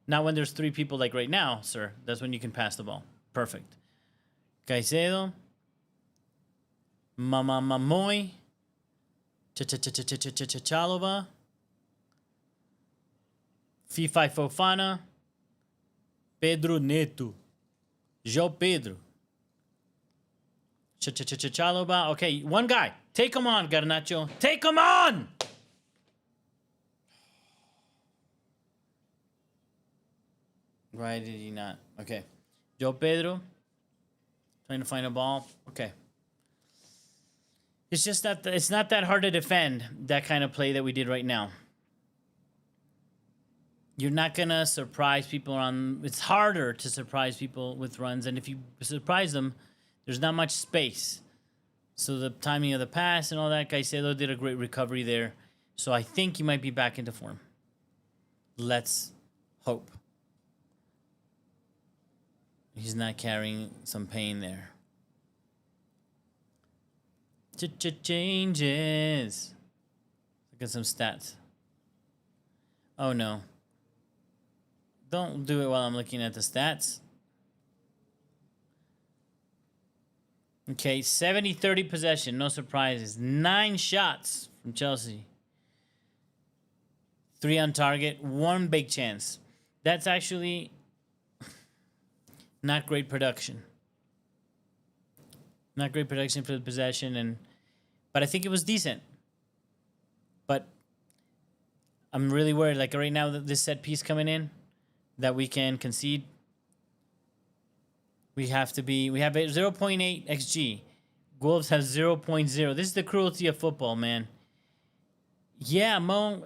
Not when there's 3 people like right now, sir. That's when you can pass the ball. Perfect. Caicedo. Mamoy. Chalova. Fifai Fofana. Pedro Neto. João Pedro. Chalova. Okay, one guy. Take him on, Garnacho. Take him on! Why did he not? Okay. João Pedro. Trying to find a ball. Okay. It's just that it's not that hard to defend that kind of play that we did right now. You're not going to surprise people on... It's harder to surprise people with runs. And if you surprise them, there's not much space. So the timing of the pass and all that, Caicedo did a great recovery there. So I think he might be back into form. Let's hope. He's not carrying some pain there. Changes. Look at some stats. Oh, no. Don't do it while I'm looking at the stats. Okay, 70-30 possession. No surprises. 9 shots from Chelsea. 3 on target. 1 big chance. That's actually not great production. Not great production for the possession, but I think it was decent. But I'm really worried. Like right now, this set piece coming in that we can concede. We have a 0.8 XG. Wolves have 0.0. This is the cruelty of football, man. Yeah, Mo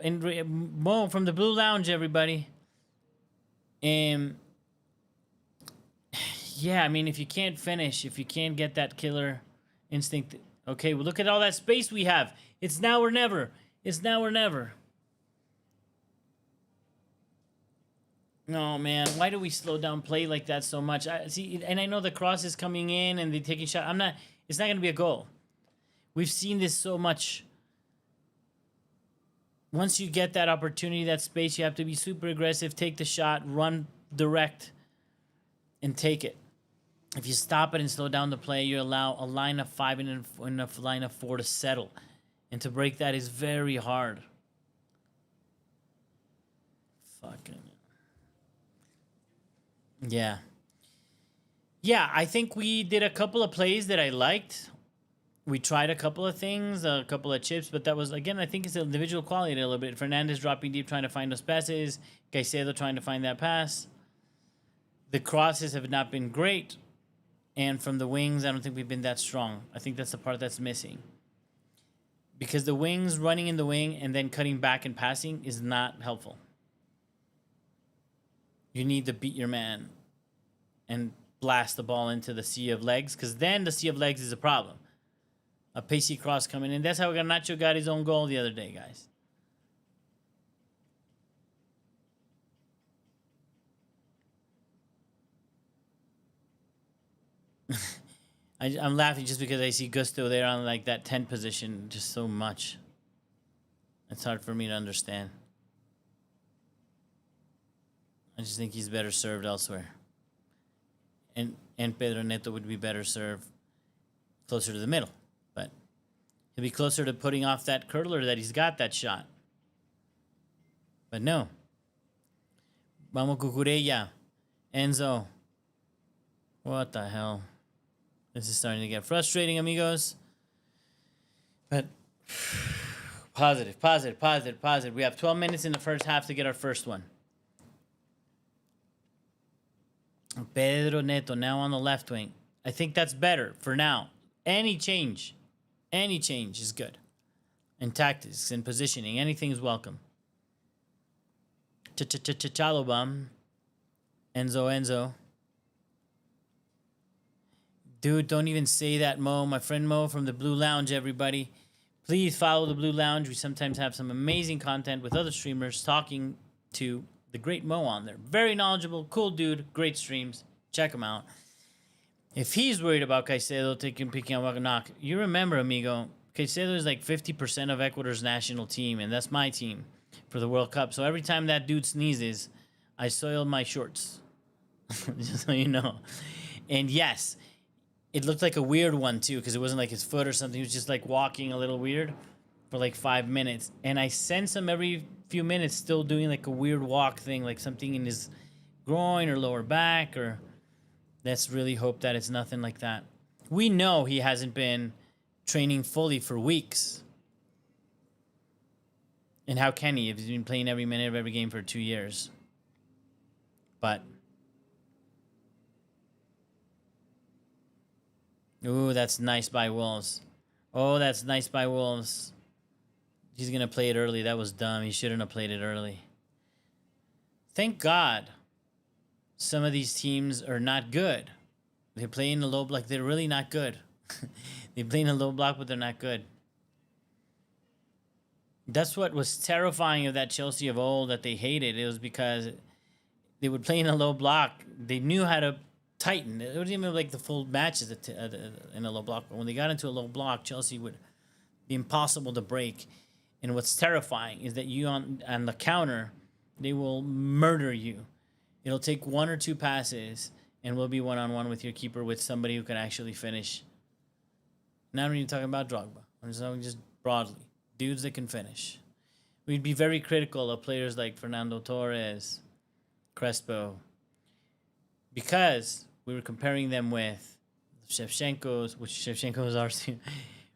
from the Blue Lounge, everybody. Yeah, I mean, if you can't finish, if you can't get that killer instinct, okay, well, look at all that space we have. It's now or never. It's now or never. No, man, why do we slow down play like that so much? And I know the cross is coming in and they're taking shot. It's not going to be a goal. We've seen this so much. Once you get that opportunity, that space, you have to be super aggressive, take the shot, run direct, and take it. If you stop it and slow down the play, you allow a line of 5 and a line of 4 to settle. And to break that is very hard. Fucking. Yeah. Yeah, I think we did a couple of plays that I liked. We tried a couple of things, a couple of chips, but that was, again, I think it's individual quality a little bit. Fernandez dropping deep, trying to find those passes. Caicedo trying to find that pass. The crosses have not been great. And from the wings, I don't think we've been that strong. I think that's the part that's missing. Because the wings, running in the wing and then cutting back and passing is not helpful. You need to beat your man and blast the ball into the sea of legs, because then the sea of legs is a problem. A pacey cross coming in. That's how Garnacho got his own goal the other day, guys. I'm laughing just because I see Gusto there on like that 10 position just so much. It's hard for me to understand. I just think he's better served elsewhere. And Pedro Neto would be better served closer to the middle. But he'll be closer to putting off that curler that he's got that shot. But no. Vamos Cucurella. Enzo. What the hell? This is starting to get frustrating, amigos. But positive. We have 12 minutes in the first half to get our first one. Pedro Neto now on the left wing. I think that's better for now. Any change is good. And tactics and positioning, anything is welcome. Chalobam. Enzo. Dude, don't even say that, Mo. My friend Mo from the Blue Lounge, everybody. Please follow the Blue Lounge. We sometimes have some amazing content with other streamers talking to the great Mo on there. Very knowledgeable, cool dude, great streams. Check him out. If he's worried about Caicedo picking up a knock, you remember, amigo, Caicedo is like 50% of Ecuador's national team, and that's my team for the World Cup. So every time that dude sneezes, I soil my shorts. Just so you know. And yes, it looked like a weird one, too, because it wasn't like his foot or something. He was just like walking a little weird for like 5 minutes. And I sense him every few minutes still doing like a weird walk thing, like something in his groin or lower back, or let's really hope that it's nothing like that. We know he hasn't been training fully for weeks. And how can he if he's been playing every minute of every game for 2 years? But ooh, that's nice by Wolves. Oh, that's nice by Wolves. He's going to play it early. That was dumb. He shouldn't have played it early. Thank God some of these teams are not good. They play in the low block. They're really not good. They play in a low block, but they're not good. That's what was terrifying of that Chelsea of old that they hated. It was because they would play in a low block. They knew how to tighten. It wasn't even like the full matches in a low block. But when they got into a low block, Chelsea would be impossible to break. And what's terrifying is that you on the counter, they will murder you. It'll take 1 or 2 passes, and we'll be one-on-one with your keeper with somebody who can actually finish. Not even talking about Drogba. I'm just talking just broadly. Dudes that can finish. We'd be very critical of players like Fernando Torres, Crespo, because we were comparing them with Shevchenko's, which Shevchenko is ours too,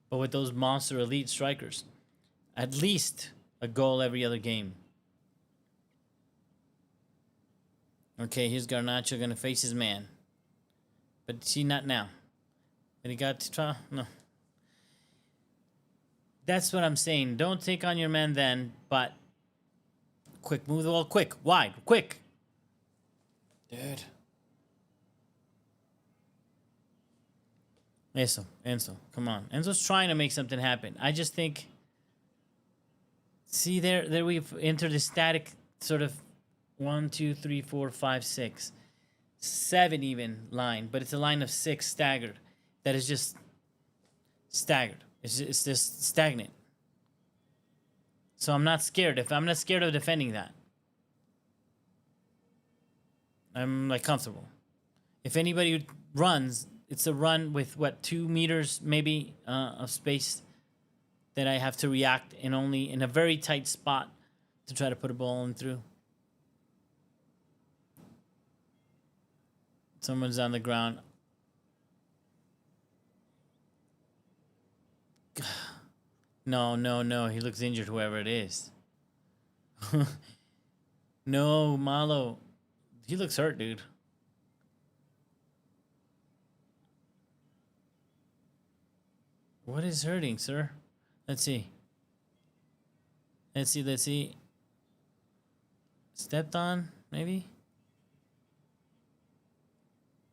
but with those monster elite strikers. At least a goal every other game. Okay, here's Garnacho going to face his man. But see, not now. And he got to try. No. That's what I'm saying. Don't take on your man then, but quick, move the ball quick, wide, quick. Dude. Enzo, come on. Enzo's trying to make something happen. I just think, see there we've entered a static sort of 1, 2, 3, 4, 5, 6, 7 even line, but it's a line of 6 staggered. That is just staggered. It's just stagnant. So I'm not scared. If I'm not scared of defending that, I'm like comfortable. If anybody runs, it's a run with what, 2 meters maybe of space that I have to react in only in a very tight spot to try to put a ball in through. Someone's on the ground. No. He looks injured, whoever it is. No, Malo. He looks hurt, dude. What is hurting, sir? Let's see. Let's see. Stepped on, maybe?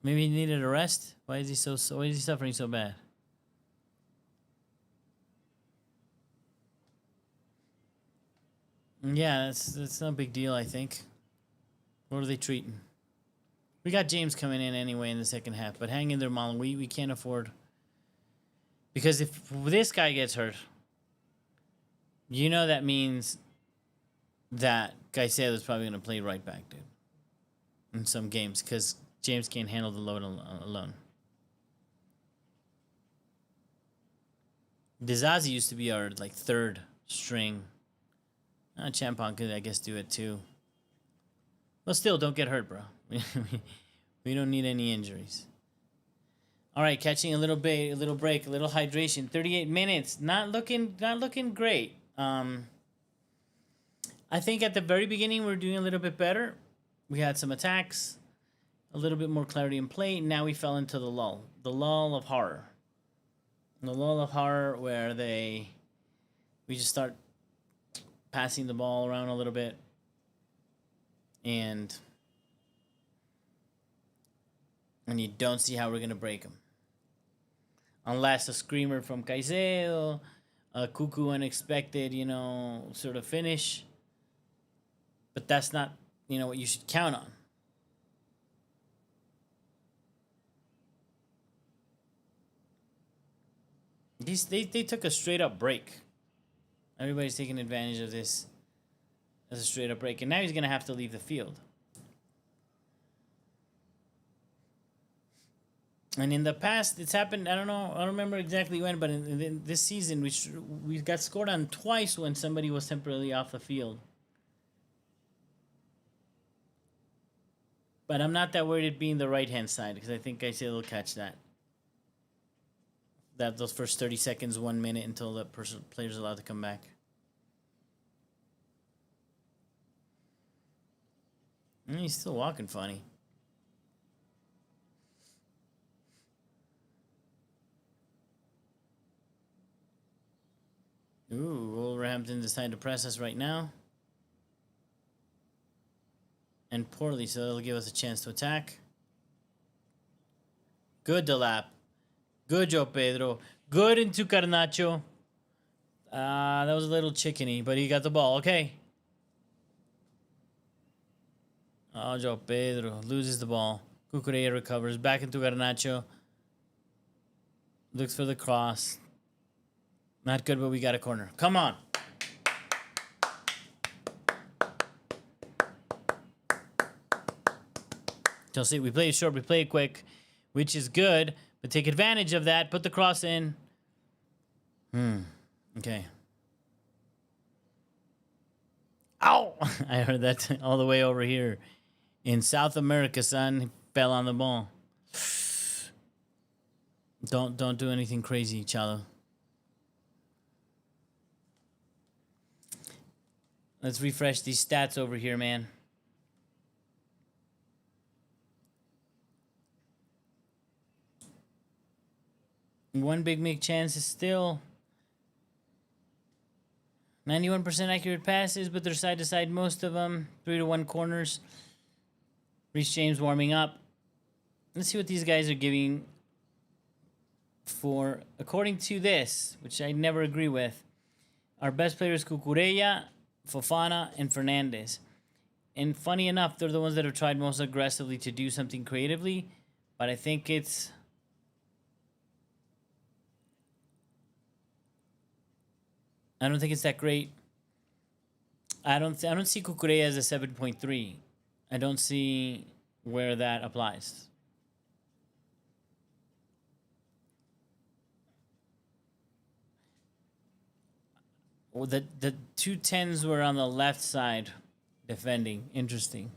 Maybe he needed a rest? Why is he suffering so bad? Yeah, that's no big deal, I think. What are they treating? We got James coming in anyway in the second half, but hang in there, Marlon. We can't afford. Because if this guy gets hurt, you know that means that Caicedo is probably going to play right back, dude. In some games, because James can't handle the load alone. Dizazi used to be our like 3rd string. Champon could, I guess, do it too. Well, still, don't get hurt, bro. We don't need any injuries. All right, catching a little break, a little hydration. 38 minutes, not looking great. I think at the very beginning we were doing a little bit better. We had some attacks, a little bit more clarity in play. Now we fell into the lull of horror. The lull of horror where we just start passing the ball around a little bit, and you don't see how we're gonna break them, unless a screamer from Caicedo, a cuckoo unexpected, sort of finish. But that's not, what you should count on. They took a straight up break. Everybody's taking advantage of this as a straight up break. And now he's going to have to leave the field. And in the past, it's happened, I don't remember exactly when, but in this season, we got scored on twice when somebody was temporarily off the field. But I'm not that worried it being the right-hand side, because I think Caicedo will catch that. Those first 30 seconds, 1 minute until the player's allowed to come back. And he's still walking funny. Ooh, Wolverhampton decided to press us right now. And poorly, so that'll give us a chance to attack. Good Delap. Good Joe Pedro. Good into Garnacho. That was a little chickeny, but he got the ball. Okay. Oh, Joe Pedro loses the ball. Cucurella recovers. Back into Garnacho. Looks for the cross. Not good, but we got a corner. Come on. Chelsea, we play it short, we play it quick, which is good, but take advantage of that. Put the cross in. Okay. Ow! I heard that all the way over here in South America, son. He fell on the ball. Don't do anything crazy, Chalo. Let's refresh these stats over here, man. One big make chance is still 91% accurate passes, but they're side to side, most of them. 3-1 corners. Reece James warming up. Let's see what these guys are giving for, according to this, which I never agree with. Our best players, Cucurella, Fofana, and Fernandez. And funny enough, they're the ones that have tried most aggressively to do something creatively, but I think it's... I don't think it's that great. I don't see Cucurella as a 7.3. I don't see where that applies. Well, the two 10s were on the left side defending. Interesting.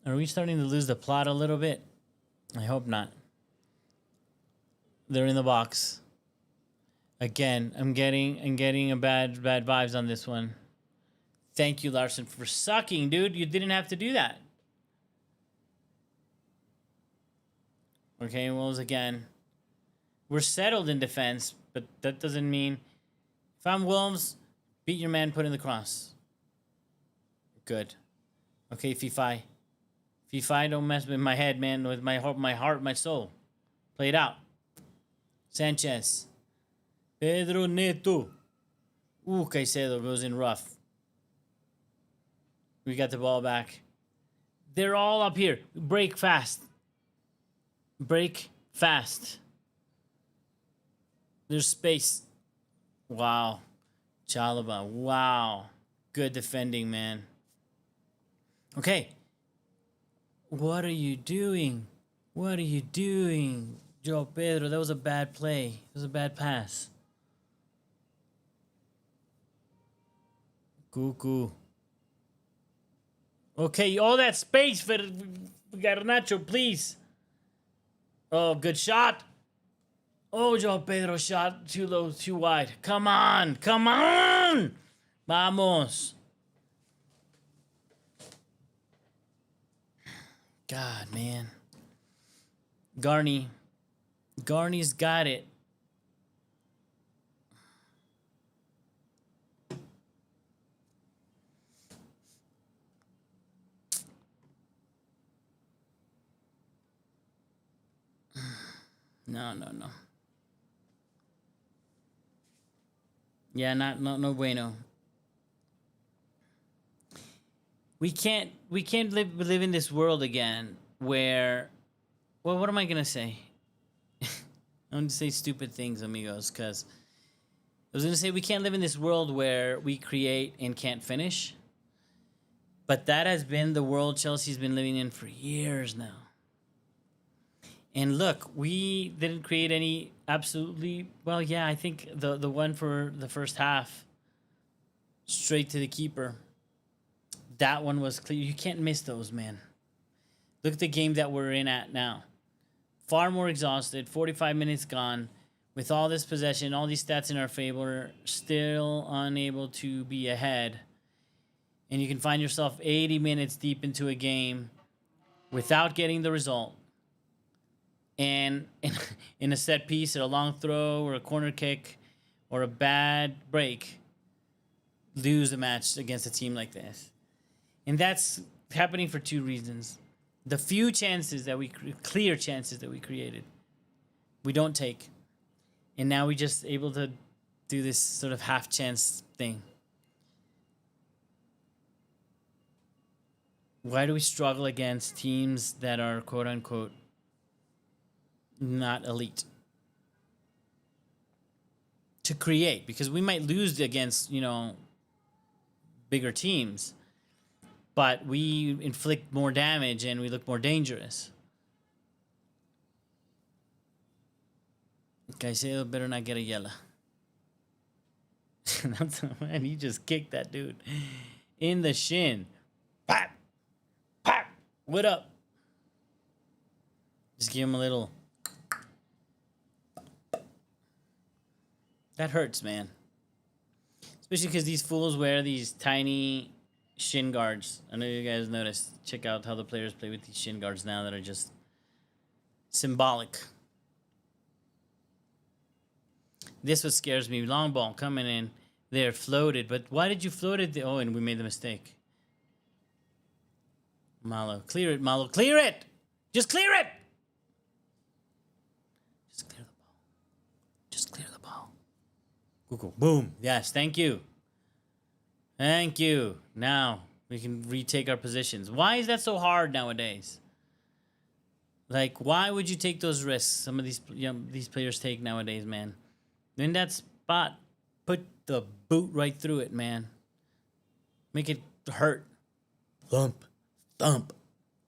Are we starting to lose the plot a little bit? I hope not. They're in the box. Again, I'm getting a bad vibes on this one. Thank you, Larson, for sucking, dude. You didn't have to do that. Okay, Wolves again. We're settled in defense, but that doesn't mean... If I'm Wolves, beat your man, put in the cross. Good. Okay, Fifi. Fifi, don't mess with my head, man. With my heart, my soul. Play it out. Sanchez. Pedro Neto. Caicedo goes in rough. We got the ball back. They're all up here. Break fast. Break fast. There's space. Wow. Chalaba. Wow. Good defending, man. Okay. What are you doing? What are you doing? Joe Pedro, that was a bad play. It was a bad pass. Cuckoo. Okay, all that space for Garnacho, please. Oh, good shot. Oh, Joe Pedro shot too low, too wide. Come on. Come on. Vamos. God, man. Garney's got it. No. Yeah, no bueno. We can't live in this world again where, well, what am I gonna say? I'm gonna say stupid things, amigos, because I was gonna say we can't live in this world where we create and can't finish. But that has been the world Chelsea's been living in for years now. And look, we didn't create any absolutely... Well, yeah, I think the one for the first half, straight to the keeper, that one was clear. You can't miss those, man. Look at the game that we're in at now. Far more exhausted, 45 minutes gone, with all this possession, all these stats in our favor, still unable to be ahead. And you can find yourself 80 minutes deep into a game without getting the result. And in a set piece, or a long throw, or a corner kick, or a bad break, lose a match against a team like this. And that's happening for two reasons. The few chances that clear chances that we created, we don't take. And now we're just able to do this sort of half chance thing. Why do we struggle against teams that are quote unquote not elite? To create, because we might lose against, bigger teams. but we inflict more damage and we look more dangerous. Caicedo better not get a yellow. Man, he just kicked that dude in the shin. Pop! Pop! What up? Just give him a little. That hurts, man. Especially because these fools wear these tiny shin guards. I know you guys noticed. Check out how the players play with these shin guards now that are just symbolic. This what scares me. Long ball coming in. They're floated. But why did you float it? Oh, and we made the mistake. Malo. Clear it, Malo. Clear it! Just clear it! Just clear the ball. Just clear the ball. Cool. Boom. Yes, thank you. Thank you. Now we can retake our positions. Why is that so hard nowadays? Like, why would you take those risks? Some of these players take nowadays, man. In that spot, put the boot right through it, man. Make it hurt. Thump. Thump.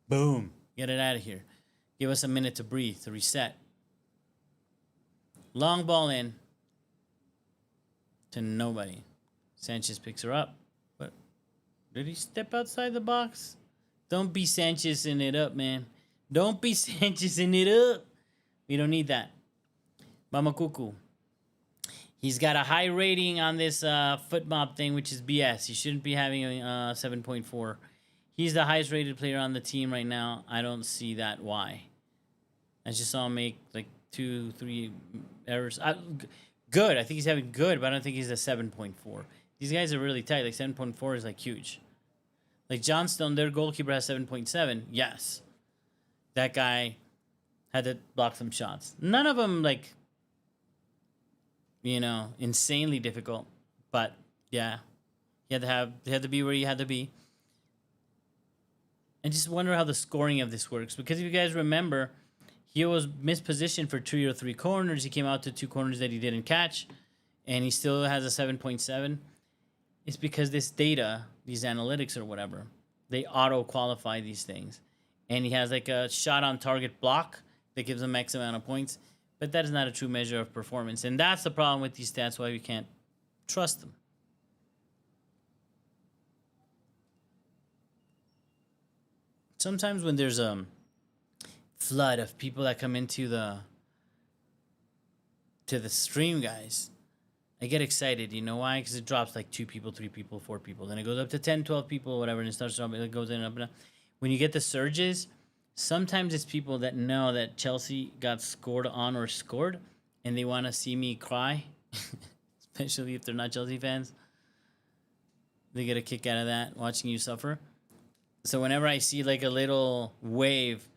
Boom. Get it out of here. Give us a minute to breathe, to reset. Long ball in. To nobody. Sanchez picks her up. But did he step outside the box? Don't be Sanchezing it up, man. Don't be Sanchezing it up. We don't need that. Mama Cuckoo. He's got a high rating on this foot mob thing, which is BS. He shouldn't be having a 7.4. He's the highest rated player on the team right now. I don't see that why. I just saw him make like 2-3 errors. Good. I think he's having good, but I don't think he's a 7.4. These guys are really tight. Like 7.4 is like huge. Like Johnstone, their goalkeeper has 7.7. Yes. That guy had to block some shots. None of them like, you know, insanely difficult. But yeah. He had to be where he had to be. And just wonder how the scoring of this works. Because if you guys remember, he was mispositioned for 2 or 3 corners. He came out to 2 corners that he didn't catch. And he still has a 7.7. It's because this data, these analytics or whatever, they auto-qualify these things. And he has like a shot on target block that gives him X amount of points. But that is not a true measure of performance. And that's the problem with these stats, why we can't trust them. Sometimes when there's a flood of people that come into the stream, guys, I get excited. You know why? Because it drops like 2 people, 3 people, 4 people. Then it goes up to 10, 12 people, or whatever, and it starts dropping. It goes in and up and up. When you get the surges, sometimes it's people that know that Chelsea got scored on or scored, and they want to see me cry, especially if they're not Chelsea fans. They get a kick out of that, watching you suffer. So whenever I see like a little wave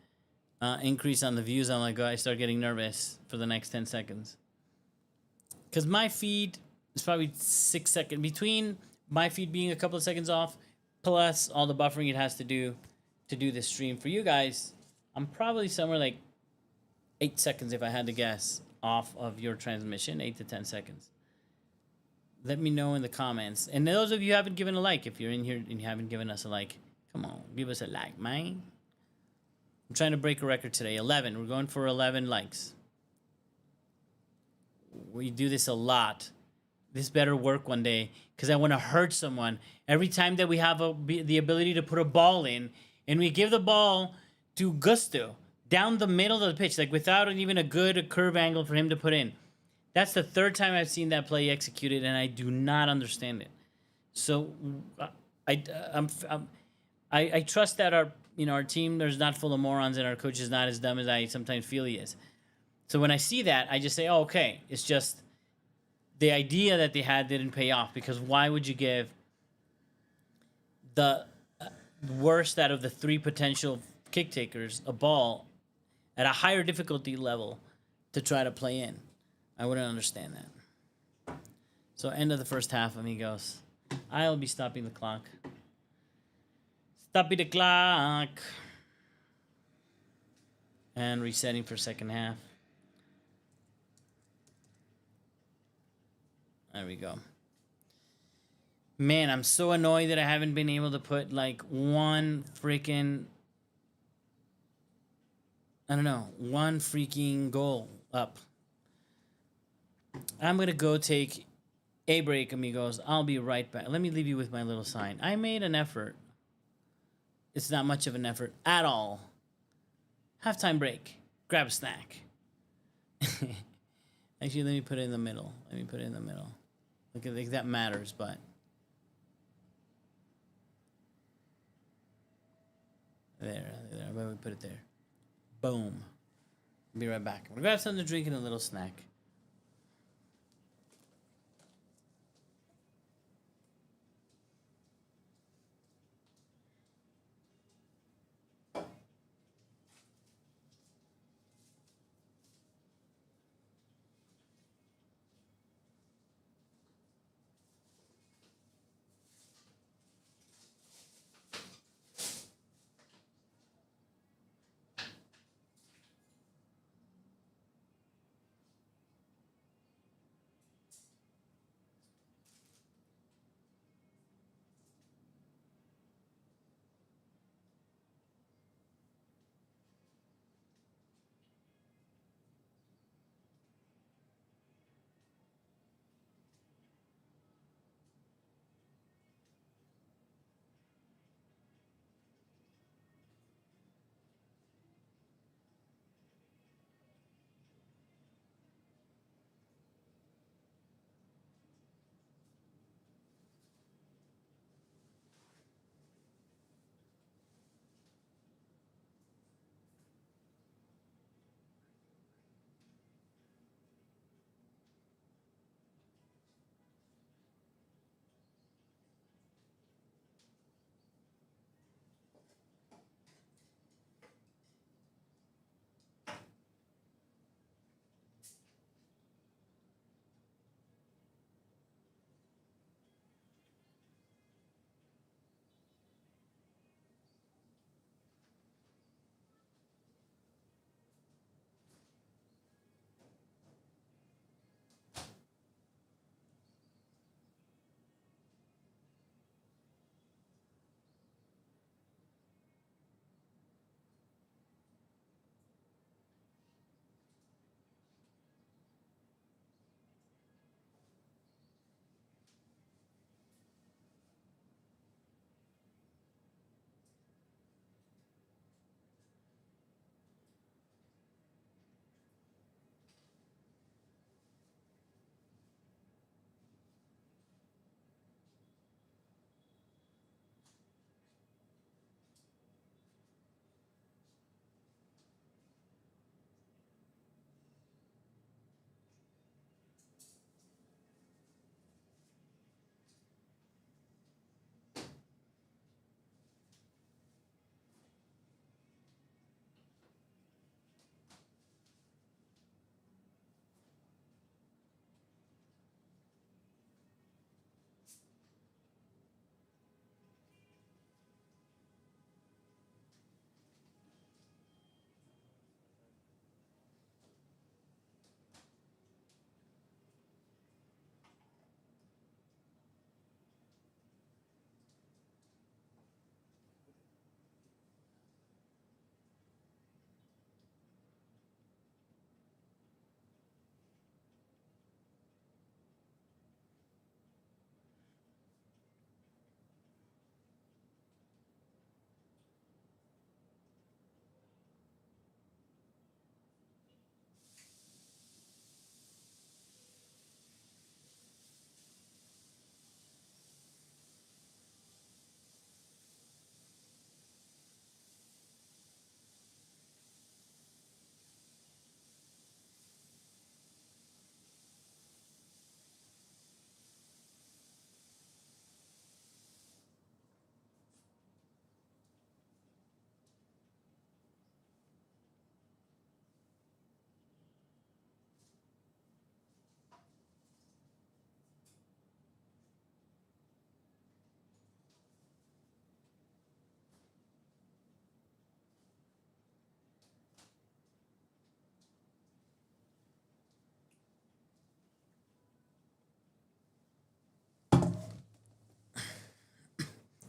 increase on the views, I'm like, oh, I start getting nervous for the next 10 seconds. Because my feed is probably 6 seconds. Between my feed being a couple of seconds off, plus all the buffering it has to do this stream for you guys, I'm probably somewhere like 8 seconds, if I had to guess, off of your transmission, 8 to 10 seconds. Let me know in the comments. And those of you who haven't given a like, if you're in here and you haven't given us a like, come on, give us a like, man. I'm trying to break a record today. 11. We're going for 11 likes. We do this a lot. This better work one day because I want to hurt someone. Every time that we have the ability to put a ball in and we give the ball to Gusto down the middle of the pitch, like without even a good curve angle for him to put in. That's the 3rd time I've seen that play executed, and I do not understand it. So I trust that our team, there's not full of morons, and our coach is not as dumb as I sometimes feel he is. So when I see that, I just say, oh, okay, it's just the idea that they had didn't pay off, because why would you give the worst out of the 3 potential kick takers a ball at a higher difficulty level to try to play in? I wouldn't understand that. So end of the first half, amigos. I'll be stopping the clock. Stopping the clock. And resetting for second half. There we go. Man, I'm so annoyed that I haven't been able to put like one freaking, I don't know, one freaking goal up. I'm going to go take a break, amigos. I'll be right back. Let me leave you with my little sign. I made an effort. It's not much of an effort at all. Halftime break. Grab a snack. Actually, let me put it in the middle. Look, I think that matters, but... There. Where we put it there. Boom. I'll be right back. I'm gonna grab something to drink and a little snack.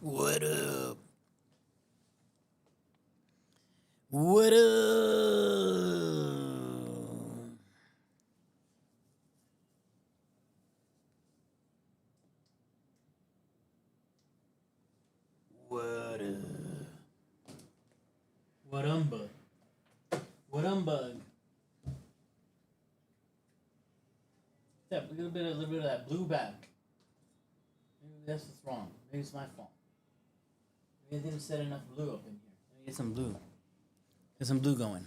What up? What up? What up? What umbug? What umbug? Yeah, a little bit of that blue back. Maybe that's what's wrong. Maybe it's my fault. Maybe I didn't set enough blue up in here. Let me get some blue. Get some blue going.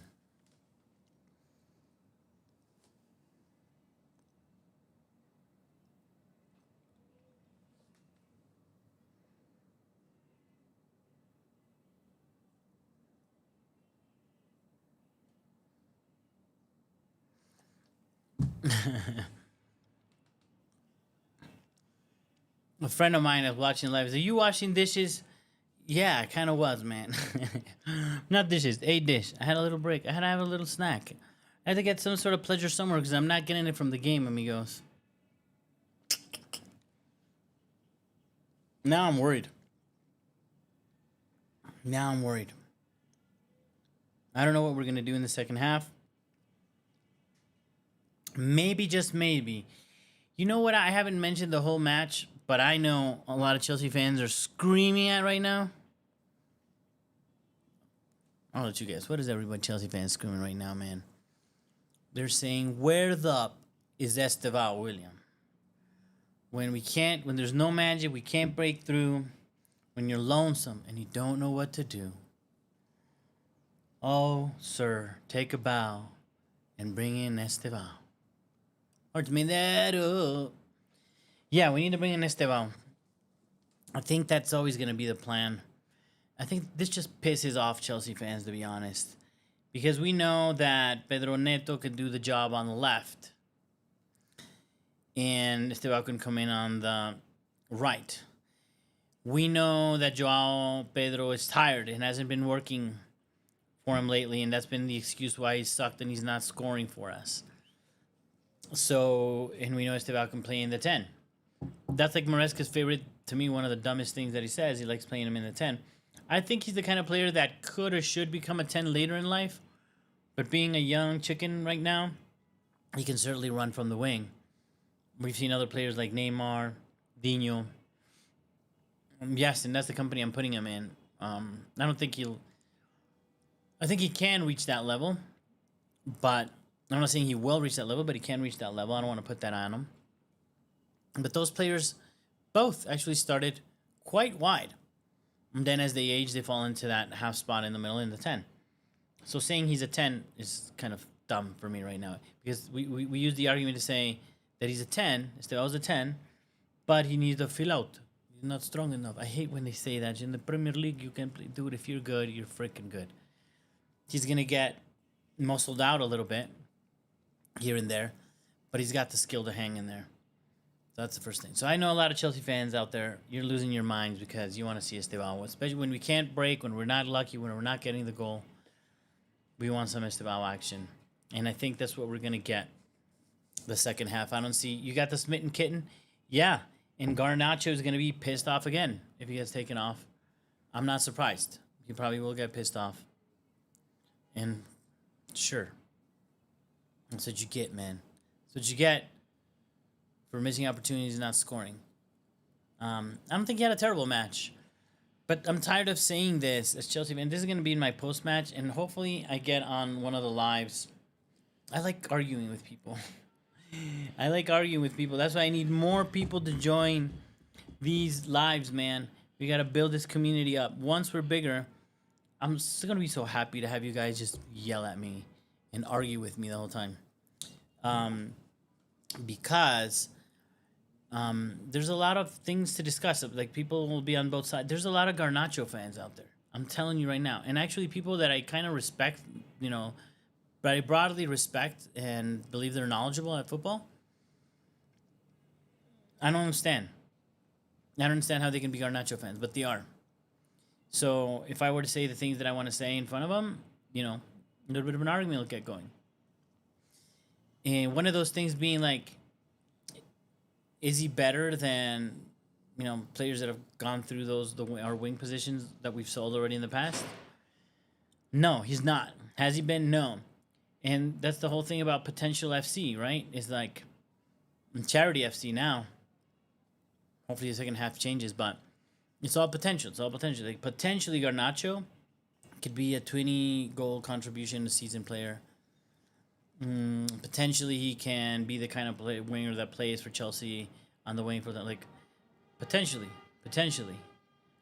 A friend of mine is watching live. Are you washing dishes? Yeah, I kind of was, man. Not dishes, a dish. I had a little break. I had to have a little snack. I had to get some sort of pleasure somewhere because I'm not getting it from the game, amigos. Now I'm worried. Now I'm worried. I don't know what we're going to do in the second half. Maybe, just maybe. You know what? I haven't mentioned the whole match, but I know a lot of Chelsea fans are screaming at right now. I'll let you guess. What is everybody Chelsea fans screaming right now, man? They're saying, where the is Estevão, William? When there's no magic, we can't break through. When you're lonesome and you don't know what to do. Oh, sir, take a bow and bring in Estevão. Or to me that up. Yeah, we need to bring in Estevão. I think that's always going to be the plan. I think this just pisses off Chelsea fans, to be honest. Because we know that Pedro Neto can do the job on the left. And Estevão can come in on the right. We know that Joao Pedro is tired and hasn't been working for him lately. And that's been the excuse why he's sucked and he's not scoring for us. So, and we know Estevão can play in the 10. That's like Maresca's favorite, to me, one of the dumbest things that he says. He likes playing him in the 10. I think he's the kind of player that could or should become a 10 later in life. But being a young chicken right now, he can certainly run from the wing. We've seen other players like Neymar, Dino. Yes, and that's the company I'm putting him in. I don't think I think he can reach that level. But I'm not saying he will reach that level, but he can reach that level. I don't want to put that on him. But those players both actually started quite wide. And then as they age, they fall into that half spot in the middle in the 10. So saying he's a 10 is kind of dumb for me right now. Because we use the argument to say that he's a 10, Estevão's a 10, but he needs to fill out. He's not strong enough. I hate when they say that. In the Premier League, you can play, do it. If you're good, you're freaking good. He's going to get muscled out a little bit here and there, but he's got the skill to hang in there. So that's the first thing. So I know a lot of Chelsea fans out there, you're losing your minds because you want to see Estevão, especially when we can't break, when we're not lucky, when we're not getting the goal. We want some Estevão action. And I think that's what we're going to get the second half. I don't see... You got the smitten kitten? Yeah. And Garnacho is going to be pissed off again if he gets taken off. I'm not surprised. He probably will get pissed off. And sure. That's what you get, man. That's what you get for missing opportunities and not scoring. I don't think he had a terrible match. But I'm tired of saying this as Chelsea fan. This is going to be in my post-match, and hopefully I get on one of the lives. I like arguing with people. I like arguing with people. That's why I need more people to join these lives, man. We got to build this community up. Once we're bigger, I'm still going to be so happy to have you guys just yell at me and argue with me the whole time. Because there's a lot of things to discuss. Like, people will be on both sides. There's a lot of Garnacho fans out there. I'm telling you right now. And actually people that I kind of respect, you know, but I broadly respect and believe they're knowledgeable at football. I don't understand. I don't understand how they can be Garnacho fans, but they are. So if I were to say the things that I want to say in front of them, you know, a little bit of an argument will get going. And one of those things being like, is he better than players that have gone through our wing positions that we've sold already in the past? No, he's not. Has he been? No. And that's the whole thing about potential FC, right? It's like charity FC now. Hopefully the second half changes, but it's all potential. It's all potential. Like potentially Garnacho could be a 20-goal contribution a season player. Potentially he can be the kind of winger that plays for Chelsea on the wing for that. Like potentially.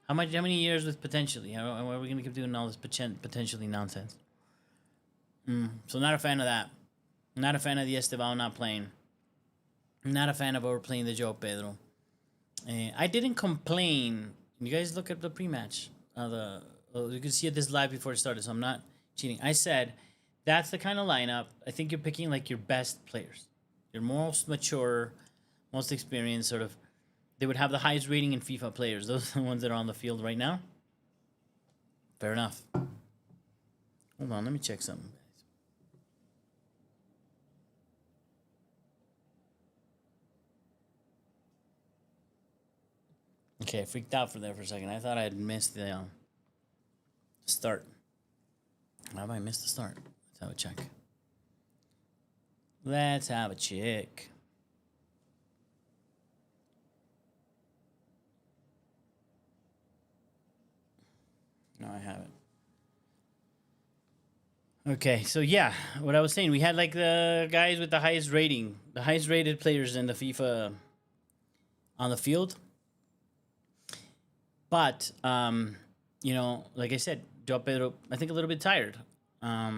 How many years with potentially? How are we gonna keep doing all this potentially nonsense? So not a fan of that. Not a fan of the Estevão not playing. Not a fan of overplaying the Joe Pedro. I didn't complain. You guys look at the pre-match. You can see this live before it started, so I'm not cheating. I said that's the kind of lineup. I think you're picking like your best players, your most mature, most experienced. Sort of, they would have the highest rating in FIFA players. Those are the ones that are on the field right now. Fair enough. Hold on, let me check something. Okay, I freaked out for a second. I thought I had missed the start. How have I missed the start? Let's have a check. No, I haven't. Okay, so yeah, what I was saying, we had like the guys with the highest rating, the highest rated players in the FIFA on the field. But, like I said, Joao Pedro, I think a little bit tired. A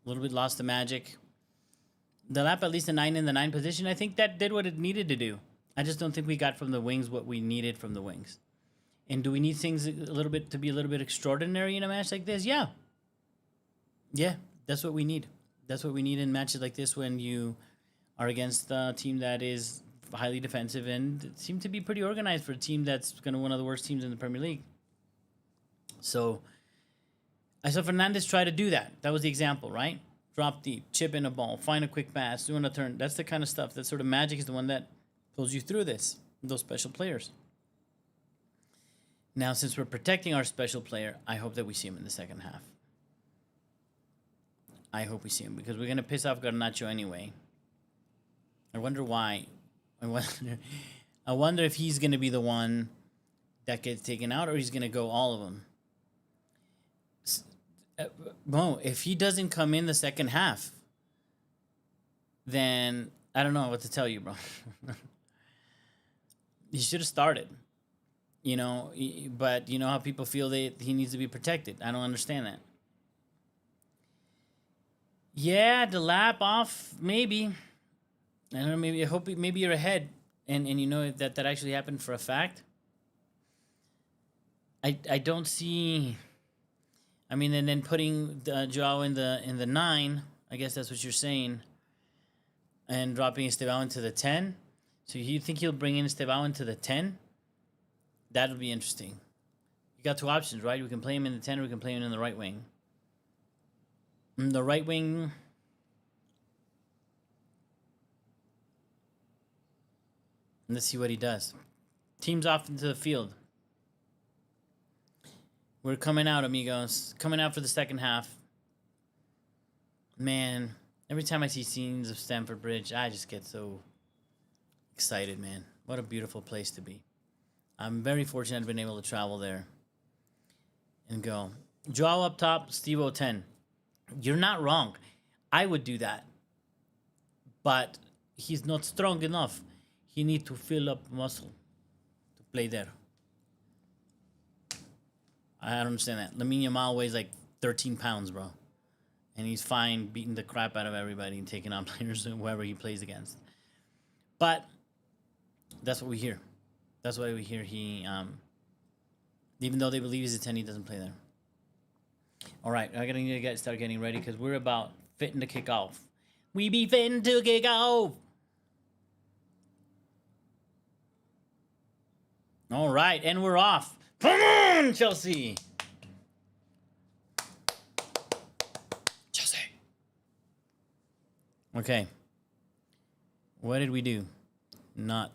little bit lost the magic. The lap, at least a 9 in the 9 position, I think that did what it needed to do. I just don't think we got from the wings what we needed from the wings. And do we need things to be a little bit extraordinary in a match like this? Yeah. Yeah, that's what we need. That's what we need in matches like this when you are against a team that is highly defensive and seem to be pretty organized for a team that's kind of one of the worst teams in the Premier League. So I saw Fernandes try to do that. That was the example, right? Drop deep, chip in a ball, find a quick pass, doing a turn. That's the kind of stuff. That sort of magic is the one that pulls you through this, those special players. Now, since we're protecting our special player, I hope that we see him in the second half. I hope we see him because we're going to piss off Garnacho anyway. I wonder why. I wonder if he's going to be the one that gets taken out or he's going to go all of them. Well, if he doesn't come in the second half, then I don't know what to tell you, bro. He should have started. But you know how people feel that he needs to be protected. I don't understand that. Yeah, the lap off, maybe. I don't know, maybe I hope maybe you're ahead and you know that actually happened for a fact. I don't see. I mean, and then putting Joao in the 9, I guess that's what you're saying, and dropping Estevão into the 10. So you think he'll bring in Estevão into the 10? That'll be interesting. You got two options, right? We can play him in the 10 or we can play him in the right wing. The right wing. Let's see what he does. Team's off into the field. We're coming out, amigos. Coming out for the second half. Man, every time I see scenes of Stamford Bridge, I just get so excited, man. What a beautiful place to be. I'm very fortunate I've been able to travel there and go. Joao up top, Steve 10. You're not wrong. I would do that. But he's not strong enough. He needs to fill up muscle to play there. I don't understand that. Lamine Yamal weighs like 13 pounds, bro. And he's fine beating the crap out of everybody and taking on players whoever he plays against. But that's what we hear. That's why we hear he, even though they believe he's a 10, he doesn't play there. All right, I gotta need to start getting ready because we're about fitting to kick off. We be fitting to kick off. All right, and we're off. Come on, Chelsea. Chelsea. Okay. What did we do? Not.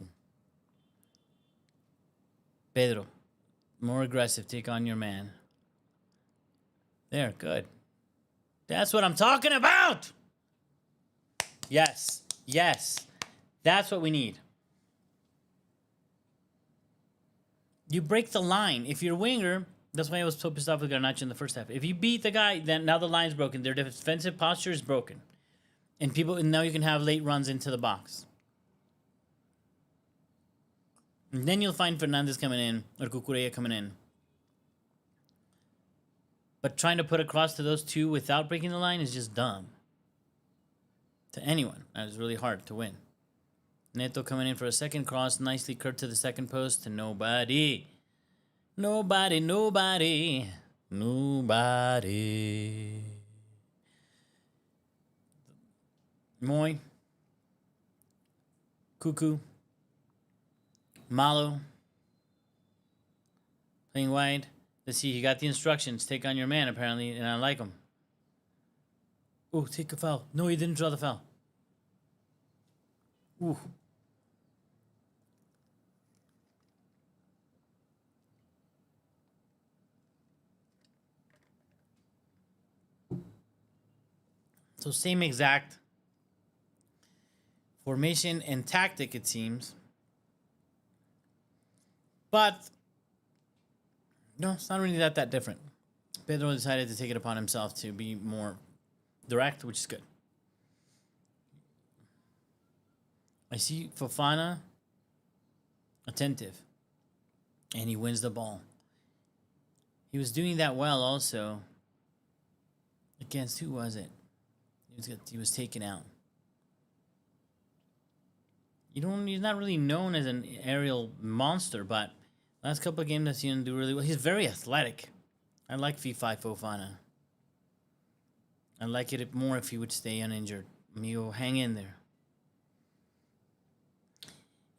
Pedro, more aggressive. Take on your man. There, good. That's what I'm talking about. Yes, yes. That's what we need. You break the line. If you're a winger, that's why I was so pissed off with Garnacho in the first half. If you beat the guy, then now the line's broken. Their defensive posture is broken. And now you can have late runs into the box. And then you'll find Fernandez coming in or Cucurella coming in. But trying to put across to those two without breaking the line is just dumb. To anyone, that is really hard to win. Neto coming in for a second cross, nicely curved to the second post to nobody. Nobody. Moy. Cuckoo. Malo. Playing wide. Let's see, he got the instructions. Take on your man, apparently, and I like him. Oh, take a foul. No, he didn't draw the foul. Ooh. So same exact formation and tactic, it seems. But no, it's not really that different. Pedro decided to take it upon himself to be more direct, which is good. I see Fofana attentive, and he wins the ball. He was doing that well also. Against who was it? He was taken out. He's not really known as an aerial monster, but last couple of games I've seen him do really well. He's very athletic. I like V5 Fofana. I like it more if he would stay uninjured. Amigo, hang in there.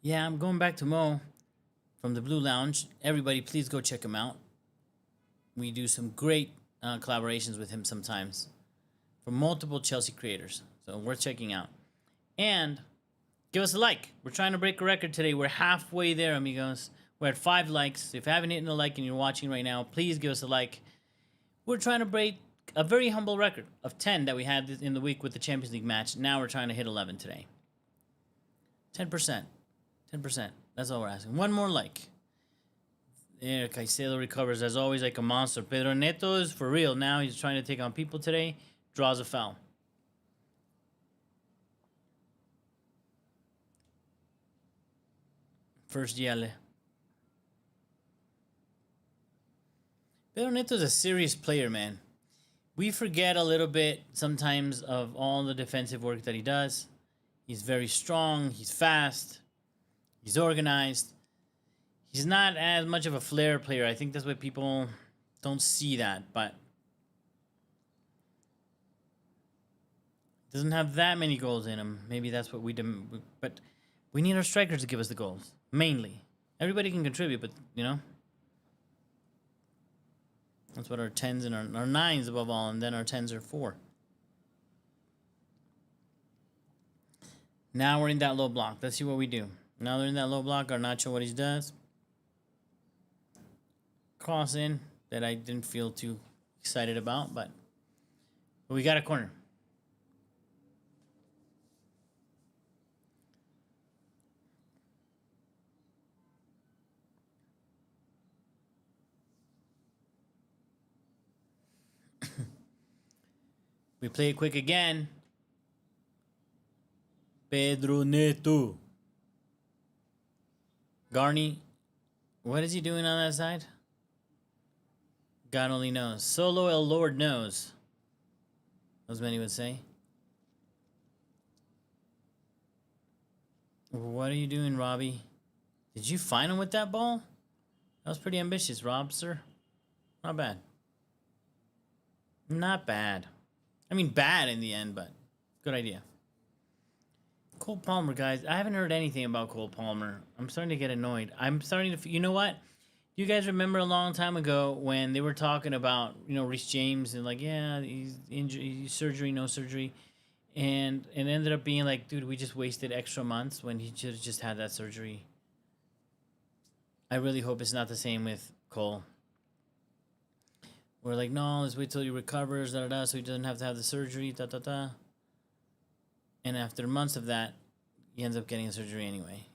Yeah, I'm going back to Mo from the Blue Lounge. Everybody, please go check him out. We do some great collaborations with him sometimes from multiple Chelsea creators. So worth checking out. And give us a like. We're trying to break a record today. We're halfway there, amigos. We're at 5 likes. So if you haven't hit a like and you're watching right now, please give us a like. We're trying to break a very humble record of 10 that we had in the week with the Champions League match. Now we're trying to hit 11 today. 10%. 10%. That's all we're asking. One more like. There, Caicedo recovers as always like a monster. Pedro Neto is for real now. He's trying to take on people today. Draws a foul. First Yale. Pedro Neto is a serious player, man. We forget a little bit sometimes of all the defensive work that he does. He's very strong. He's fast. He's organized. He's not as much of a flair player. I think that's why people don't see that, but doesn't have that many goals in him. Maybe that's what we do. But we need our strikers to give us the goals, mainly. Everybody can contribute, but, you know, that's what our 10s and our 9s above all, and then our 10s are 4. Now we're in that low block. Let's see what we do. Now they're in that low block. Garnacho, what he does. Cross in that I didn't feel too excited about, but we got a corner. We play it quick again. Pedro Neto. Garni. What is he doing on that side? God only knows. Solo El Lord knows. As many would say. What are you doing, Robbie? Did you find him with that ball? That was pretty ambitious, Rob, sir. Not bad. Not bad. I mean, bad in the end, but good idea. Cole Palmer, guys. I haven't heard anything about Cole Palmer. I'm starting to get annoyed. I'm starting to... You know what? You guys remember a long time ago when they were talking about, you know, Reece James and like, yeah, he's injured, he's surgery, no surgery. And it ended up being like, dude, we just wasted extra months when he should have just had that surgery I really hope it's not the same with Cole. We're like, no, let's wait till he recovers, so he doesn't have to have the surgery, And after months of that, he ends up getting a surgery anyway.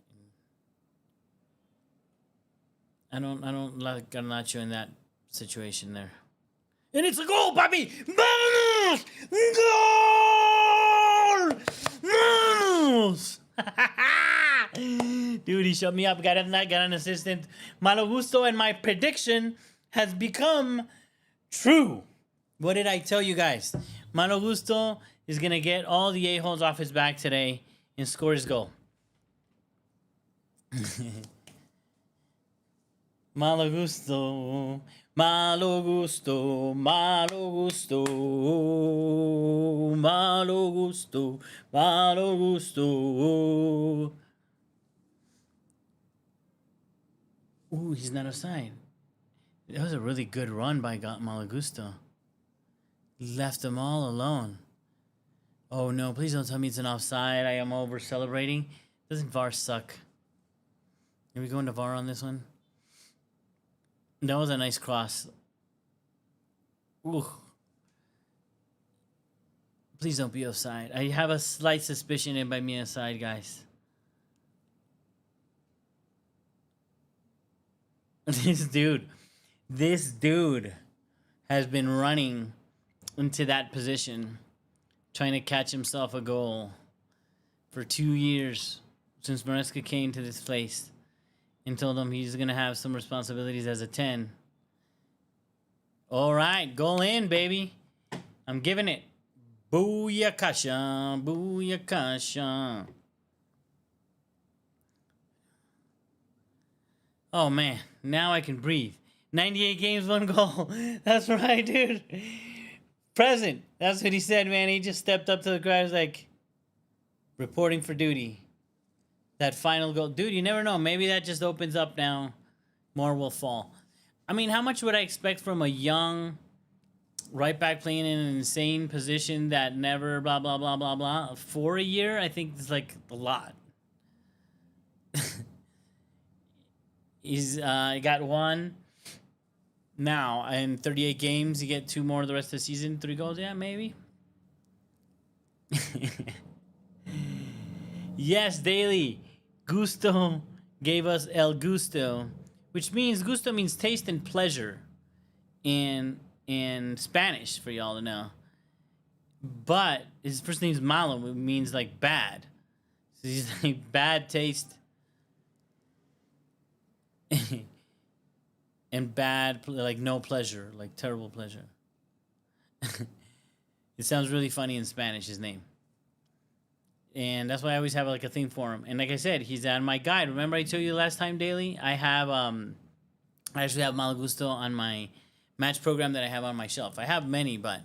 I don't like Garnacho in that situation there. And it's a goal, papi! Vamos! Goal! Vamos! Dude, he shut me up. Got an assistant. Malo gusto, and my prediction has become true. What did I tell you guys? Malo gusto is going to get all the a-holes off his back today and score his goal. Malo gusto, malo gusto, malo gusto, malo gusto, malo gusto. Ooh, he's not offside. That was a really good run by Malo Gusto. Left them all alone. Oh no, please don't tell me it's an offside. I am over celebrating. Doesn't VAR suck? Are we going to VAR on this one? That was a nice cross. Ooh. Please don't be offside. I have a slight suspicion it might be offside, guys. This dude has been running into that position, trying to catch himself a goal for 2 years since Maresca came to this place and told him he's going to have some responsibilities as a 10. All right, goal in, baby. I'm giving it. Booyakasha, booyakasha. Oh, man. Now I can breathe. 98 games, 1 goal. That's right, dude. Present. That's what he said, man. He just stepped up to the crowd. He was like, reporting for duty. That final goal. Dude, you never know. Maybe that just opens up now. More will fall. I mean, how much would I expect from a young right back playing in an insane position that never blah, blah, blah, blah, blah? For a year, I think it's like a lot. He's got 1 now in 38 games. You get 2 more the rest of the season. 3 goals, yeah, maybe. Yes, Daily. Gusto gave us El Gusto, which means gusto means taste and pleasure in Spanish, for y'all to know. But his first name's Malo, which means like bad. So he's like bad taste. And bad, like no pleasure, like terrible pleasure. It sounds really funny in Spanish, his name. And that's why I always have like a theme for him. And like I said, he's on my guide. Remember I told you last time, Daily? I actually have Malo Gusto on my match program that I have on my shelf. I have many, but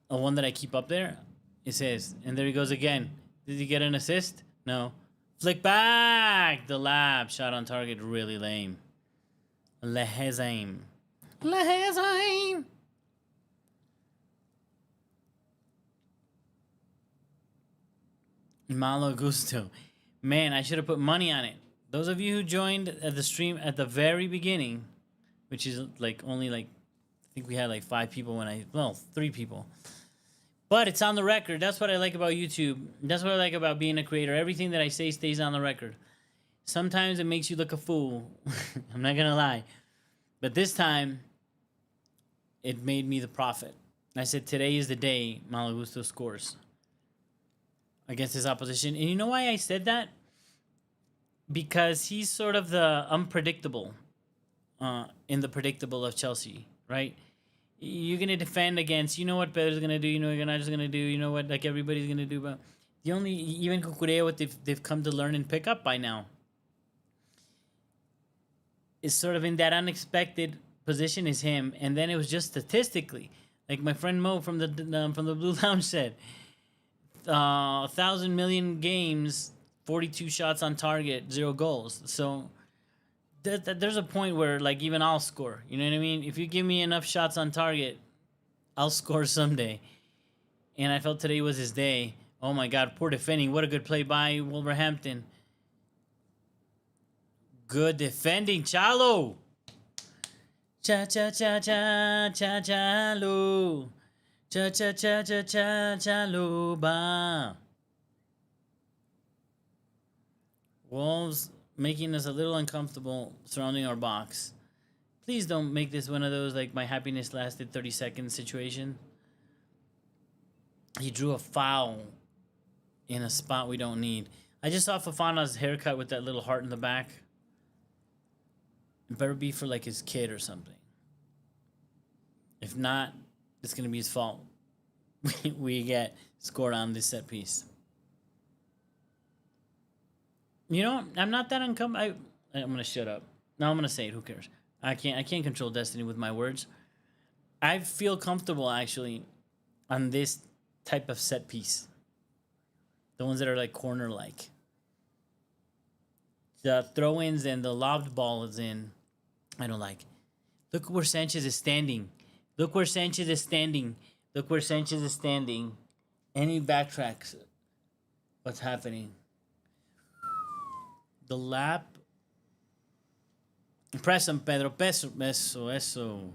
the one that I keep up there, it says, and there he goes again. Did he get an assist? No. Flick back! The lab. Shot on target. Really lame. Lehezim. Lehezim! Malo Gusto. Man, I should have put money on it. Those of you who joined at the stream at the very beginning, which is like only like, I think we had like 5 people when 3 people. But it's on the record. That's what I like about YouTube. That's what I like about being a creator. Everything that I say stays on the record. Sometimes it makes you look a fool. I'm not going to lie. But this time, it made me the prophet. I said, today is the day Malo Gusto scores against his opposition. And you know why I said that? Because he's sort of the unpredictable in the predictable of Chelsea, right? You're going to defend against, you know what Pedro's going to do, you know what Garnacho's going to do, you know what like everybody's going to do. But the only, even Cucurella, what they've come to learn and pick up by now, is sort of in that unexpected position is him. And then it was just statistically, like my friend Mo from the Blue Lounge said, 1,000 million games, 42 shots on target, 0 goals. So there's a point where like even I'll score. You know what I mean? If you give me enough shots on target, I'll score someday. And I felt today was his day. Oh my God, poor defending. What a good play by Wolverhampton. Good defending, Chalo. Cha cha cha cha cha Chalo. Cha cha cha cha cha Chalo ba. Wolves making us a little uncomfortable surrounding our box. Please don't make this one of those like my happiness lasted 30 seconds situation. He drew a foul in a spot we don't need. I just saw Fofana's haircut with that little heart in the back. It better be for like his kid or something. If not, it's going to be his fault. We get scored on this set piece. You know, I'm not that uncomfortable. I'm going to shut up. No, I'm going to say it. Who cares? I can't control destiny with my words. I feel comfortable actually on this type of set piece. The ones that are like corner-like. The throw-ins and the lobbed ball is in. I don't like. Look where Sanchez is standing. Look where Sanchez is standing. Look where Sanchez is standing. And he backtracks. What's happening? The lap. Press him, Pedro. Eso.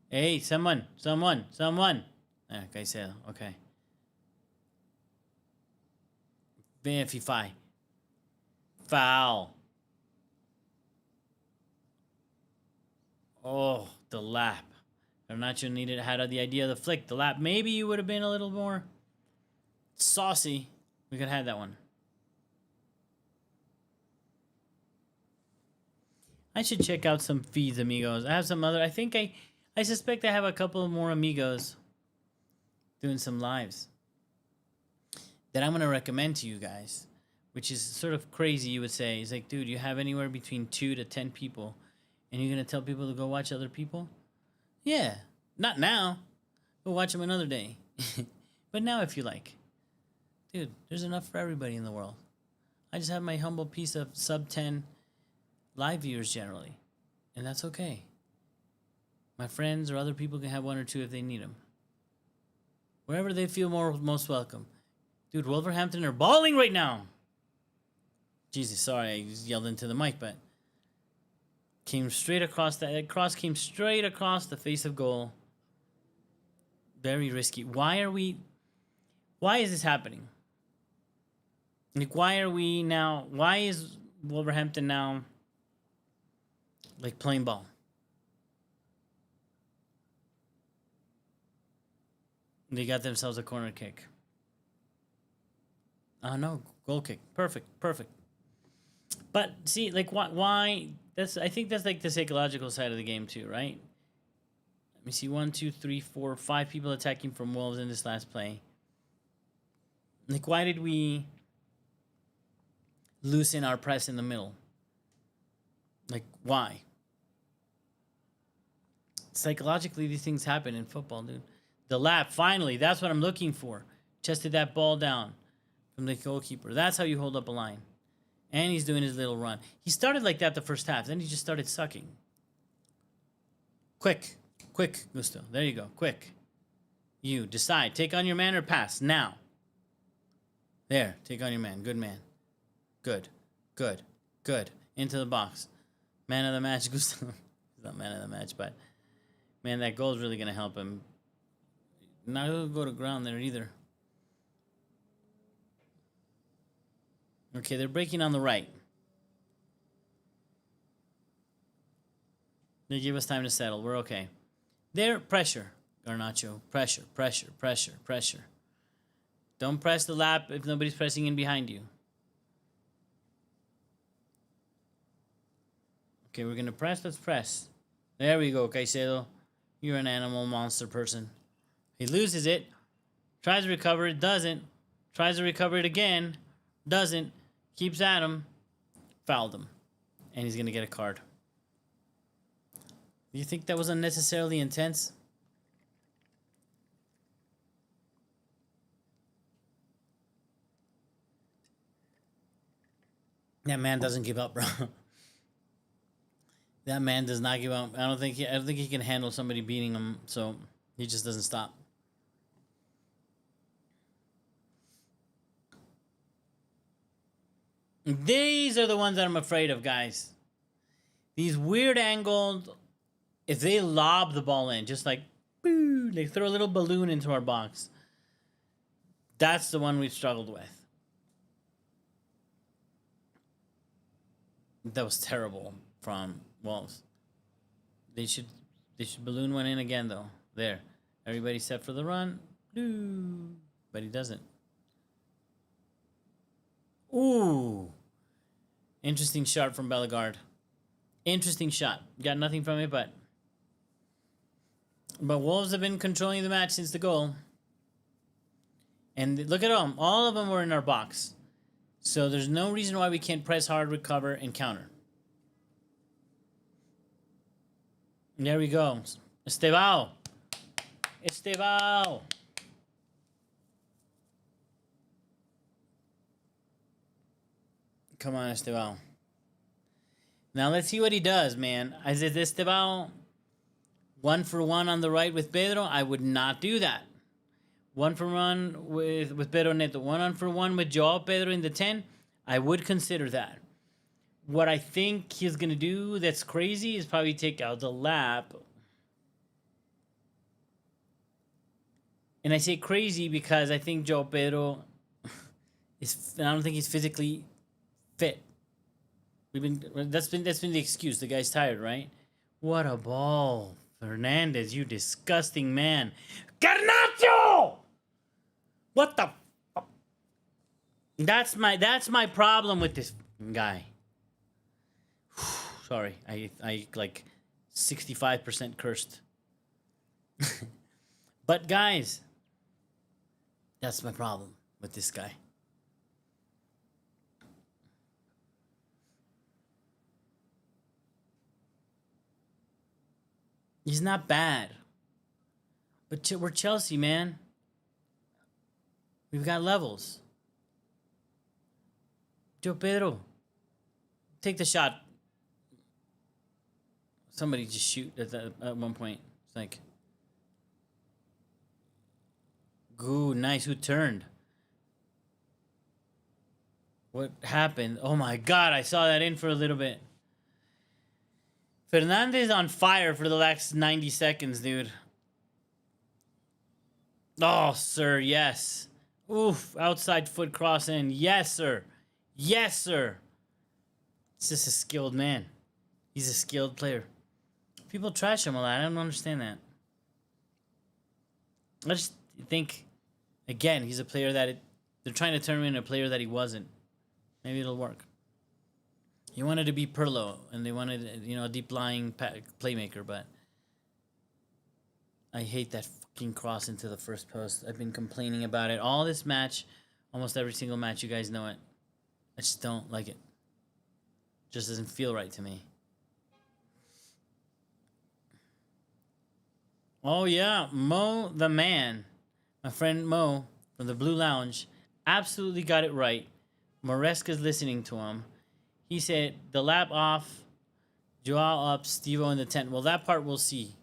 Hey, someone. Caicedo. Okay. Benfica. Foul. Oh, the lap. Garnacho had the idea of the flick. The lap. Maybe you would have been a little more saucy. We could have had that one. I should check out some feeds, amigos. I have some other. I suspect I have a couple more amigos doing some lives that I'm going to recommend to you guys, which is sort of crazy, you would say. It's like, dude, you have anywhere between 2 to 10 people, and you're going to tell people to go watch other people? Yeah. Not now. Go watch them another day. But now if you like. Dude, there's enough for everybody in the world. I just have my humble piece of sub 10 live viewers generally, and that's okay. My friends or other people can have 1 or 2 if they need them. Wherever they feel most welcome. Dude, Wolverhampton are balling right now. Jesus, sorry, I just yelled into the mic, but came straight across that cross came straight across the face of goal. Very risky. Why is this happening? Like, why is Wolverhampton now like playing ball? They got themselves a corner kick. Oh no, goal kick. Perfect. But see, like why I think that's like the psychological side of the game too, right? Let me see, 1, 2, 3, 4, 5 people attacking from Wolves in this last play. Like, why did we loosen our press in the middle? Like, why? Psychologically, these things happen in football, dude. The lap, finally, that's what I'm looking for. Chested that ball down from the goalkeeper. That's how you hold up a line. And he's doing his little run. He started like that the first half. Then he just started sucking. Quick, Gusto. There you go. Quick. You decide. Take on your man or pass. Now. There. Take on your man. Good man. Good. Into the box. Man of the match, Gusto. He's not man of the match, but man, that goal is really going to help him. Not going to go to ground there either. Okay, they're breaking on the right. They give us time to settle. We're okay. There, pressure. Garnacho. Pressure. Don't press the lap if nobody's pressing in behind you. Okay, we're going to press. Let's press. There we go, Caicedo. You're an animal monster person. He loses it. Tries to recover it. Doesn't. Tries to recover it again. Doesn't. Keeps at him. Fouled him. And he's going to get a card. Do you think that was unnecessarily intense? That man doesn't give up, bro. That man does not give up. I don't think he can handle somebody beating him, so he just doesn't stop. These are the ones that I'm afraid of, guys. These weird angled, if they lob the ball in, just like, boo, they throw a little balloon into our box. That's the one we've struggled with. That was terrible from Wolves. They should balloon one in again, though. There. Everybody set for the run. Doo. But he doesn't. Ooh. Interesting shot from Bellegarde. Interesting shot. Got nothing from it, but Wolves have been controlling the match since the goal. And look at them. All of them were in our box. So there's no reason why we can't press hard, recover, and counter. And there we go. Estevão. Estevão. Come on, Estevão. Now let's see what he does, man. Is it Estevão 1-for-1 on the right with Pedro? I would not do that. 1-for-1 with Pedro Neto. 1-for-1 with Joao Pedro in the 10. I would consider that. What I think he's going to do that's crazy is probably take out the lap. And I say crazy because I think Joao Pedro I don't think he's physically fit. That's been the excuse. The guy's tired, right? What a ball. Fernandez, you disgusting man. Garnacho! What the fuck? That's my problem with this guy. Sorry, I like 65% cursed. But guys, that's my problem with this guy. He's not bad. But we're Chelsea, man. We've got levels. Joe Pedro, take the shot. Somebody just shoot at one point. It's like, good, nice. Who turned? What happened? Oh my God, I saw that in for a little bit. Fernandez on fire for the last 90 seconds, dude. Oh, sir, yes. Oof, outside foot cross in. Yes, sir. Yes, sir. It's just a skilled man. He's a skilled player. People trash him a lot. I don't understand that. I just think, again, he's a player that they're trying to turn him into a player that he wasn't. Maybe it'll work. He wanted to be Pirlo, and they wanted, a deep-lying playmaker, but I hate that fucking cross into the first post. I've been complaining about it all this match, almost every single match. You guys know it. I just don't like it. Just doesn't feel right to me. Oh, yeah, Mo the man, my friend Mo from the Blue Lounge, absolutely got it right. Maresca's listening to him. He said, the lap off, Joao up, Estevão in the tent. Well, that part we'll see.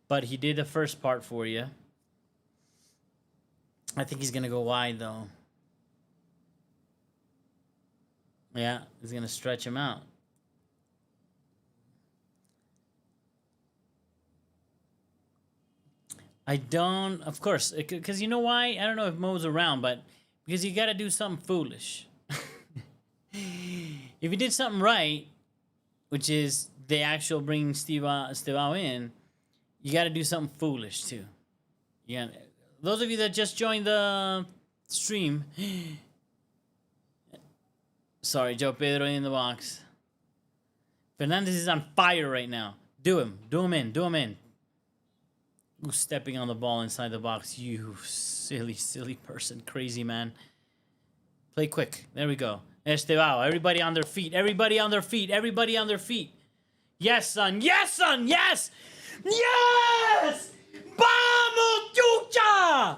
But he did the first part for you. I think he's going to go wide, though. Yeah, he's going to stretch him out. I don't, of course, because you know why? I don't know if Mo's around, but because you got to do something foolish. If you did something right, which is the actual bringing Estevão in, you got to do something foolish too. Yeah, those of you that just joined the stream, sorry, Joe Pedro in the box. Fernandez is on fire right now. Do him in. Who's stepping on the ball inside the box? You silly person, crazy man. Play quick. There we go. Estevão, everybody on their feet. Everybody on their feet. Yes, son. Yes! Vamos, Chucha!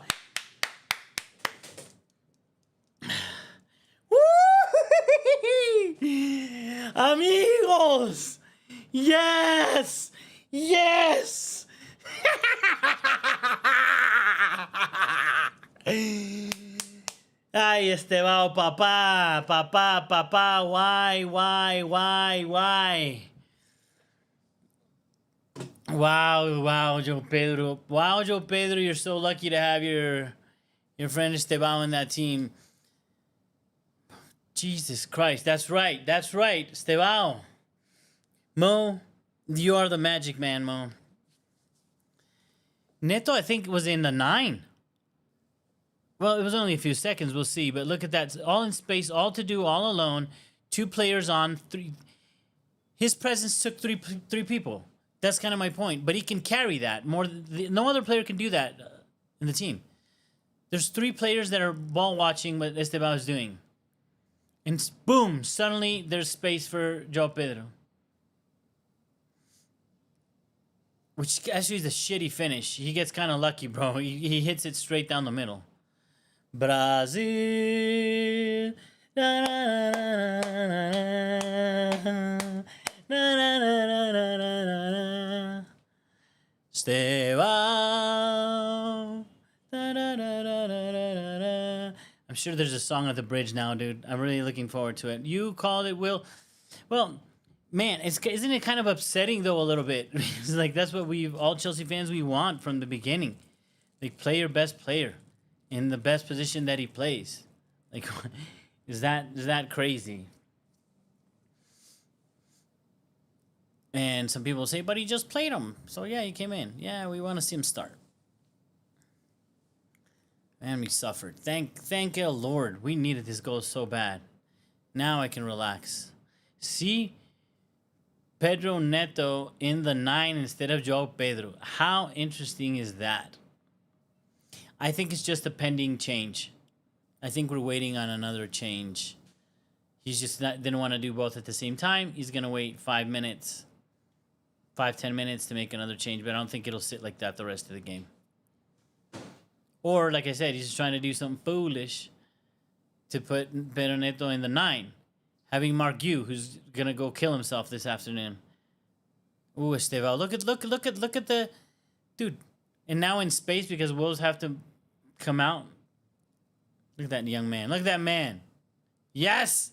Amigos! Yes! Ay, Estevão, papá, papá, papá, why? Wow, Joe Pedro. Wow, Joe Pedro, you're so lucky to have your friend Estevão in that team. Jesus Christ, that's right, Estevão. Mo, you are the magic man, Mo. Neto, I think, was in the 9. Well, it was only a few seconds. We'll see. But look at that. All in space, all to do, all alone. 2 players on 3. His presence took three people. That's kind of my point. But he can carry that. No other player can do that in the team. There's 3 players that are ball watching what Estevão is doing. And boom, suddenly there's space for João Pedro. Which actually is a shitty finish. He gets kind of lucky, bro. He hits it straight down the middle. Brazil. Na, na, na, na, na, na. Estevão. I'm sure there's a song at the bridge now, dude. I'm really looking forward to it. You called it, Will. Well, man, isn't it kind of upsetting though a little bit? It's like that's what all Chelsea fans we want from the beginning. Like, play your best player in the best position that he plays. Like, is that crazy? And some people say, but he just played him. So yeah, he came in. Yeah, we want to see him start. And we suffered. Thank you, Lord. We needed this goal so bad. Now I can relax. See Pedro Neto in the 9 instead of João Pedro. How interesting is that? I think it's just a pending change. I think we're waiting on another change. He's just didn't want to do both at the same time. He's going to wait 5 minutes, 5-10 minutes to make another change, but I don't think it'll sit like that the rest of the game. Or, like I said, he's just trying to do something foolish to put Pedro Neto in the 9. Having Mark Yu, who's going to go kill himself this afternoon. Ooh, Estevão. Look at the... Dude. And now in space because Wolves have to come out. Look at that young man. Look at that man. Yes.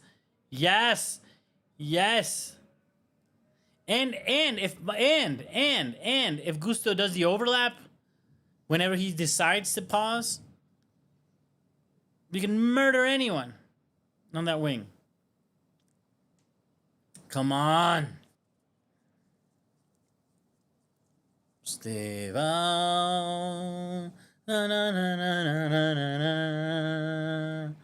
Yes. Yes. And if Gusto does the overlap, whenever he decides to pause, you can murder anyone on that wing. Come on. Estevão. Na, na, na, na, na, na, na.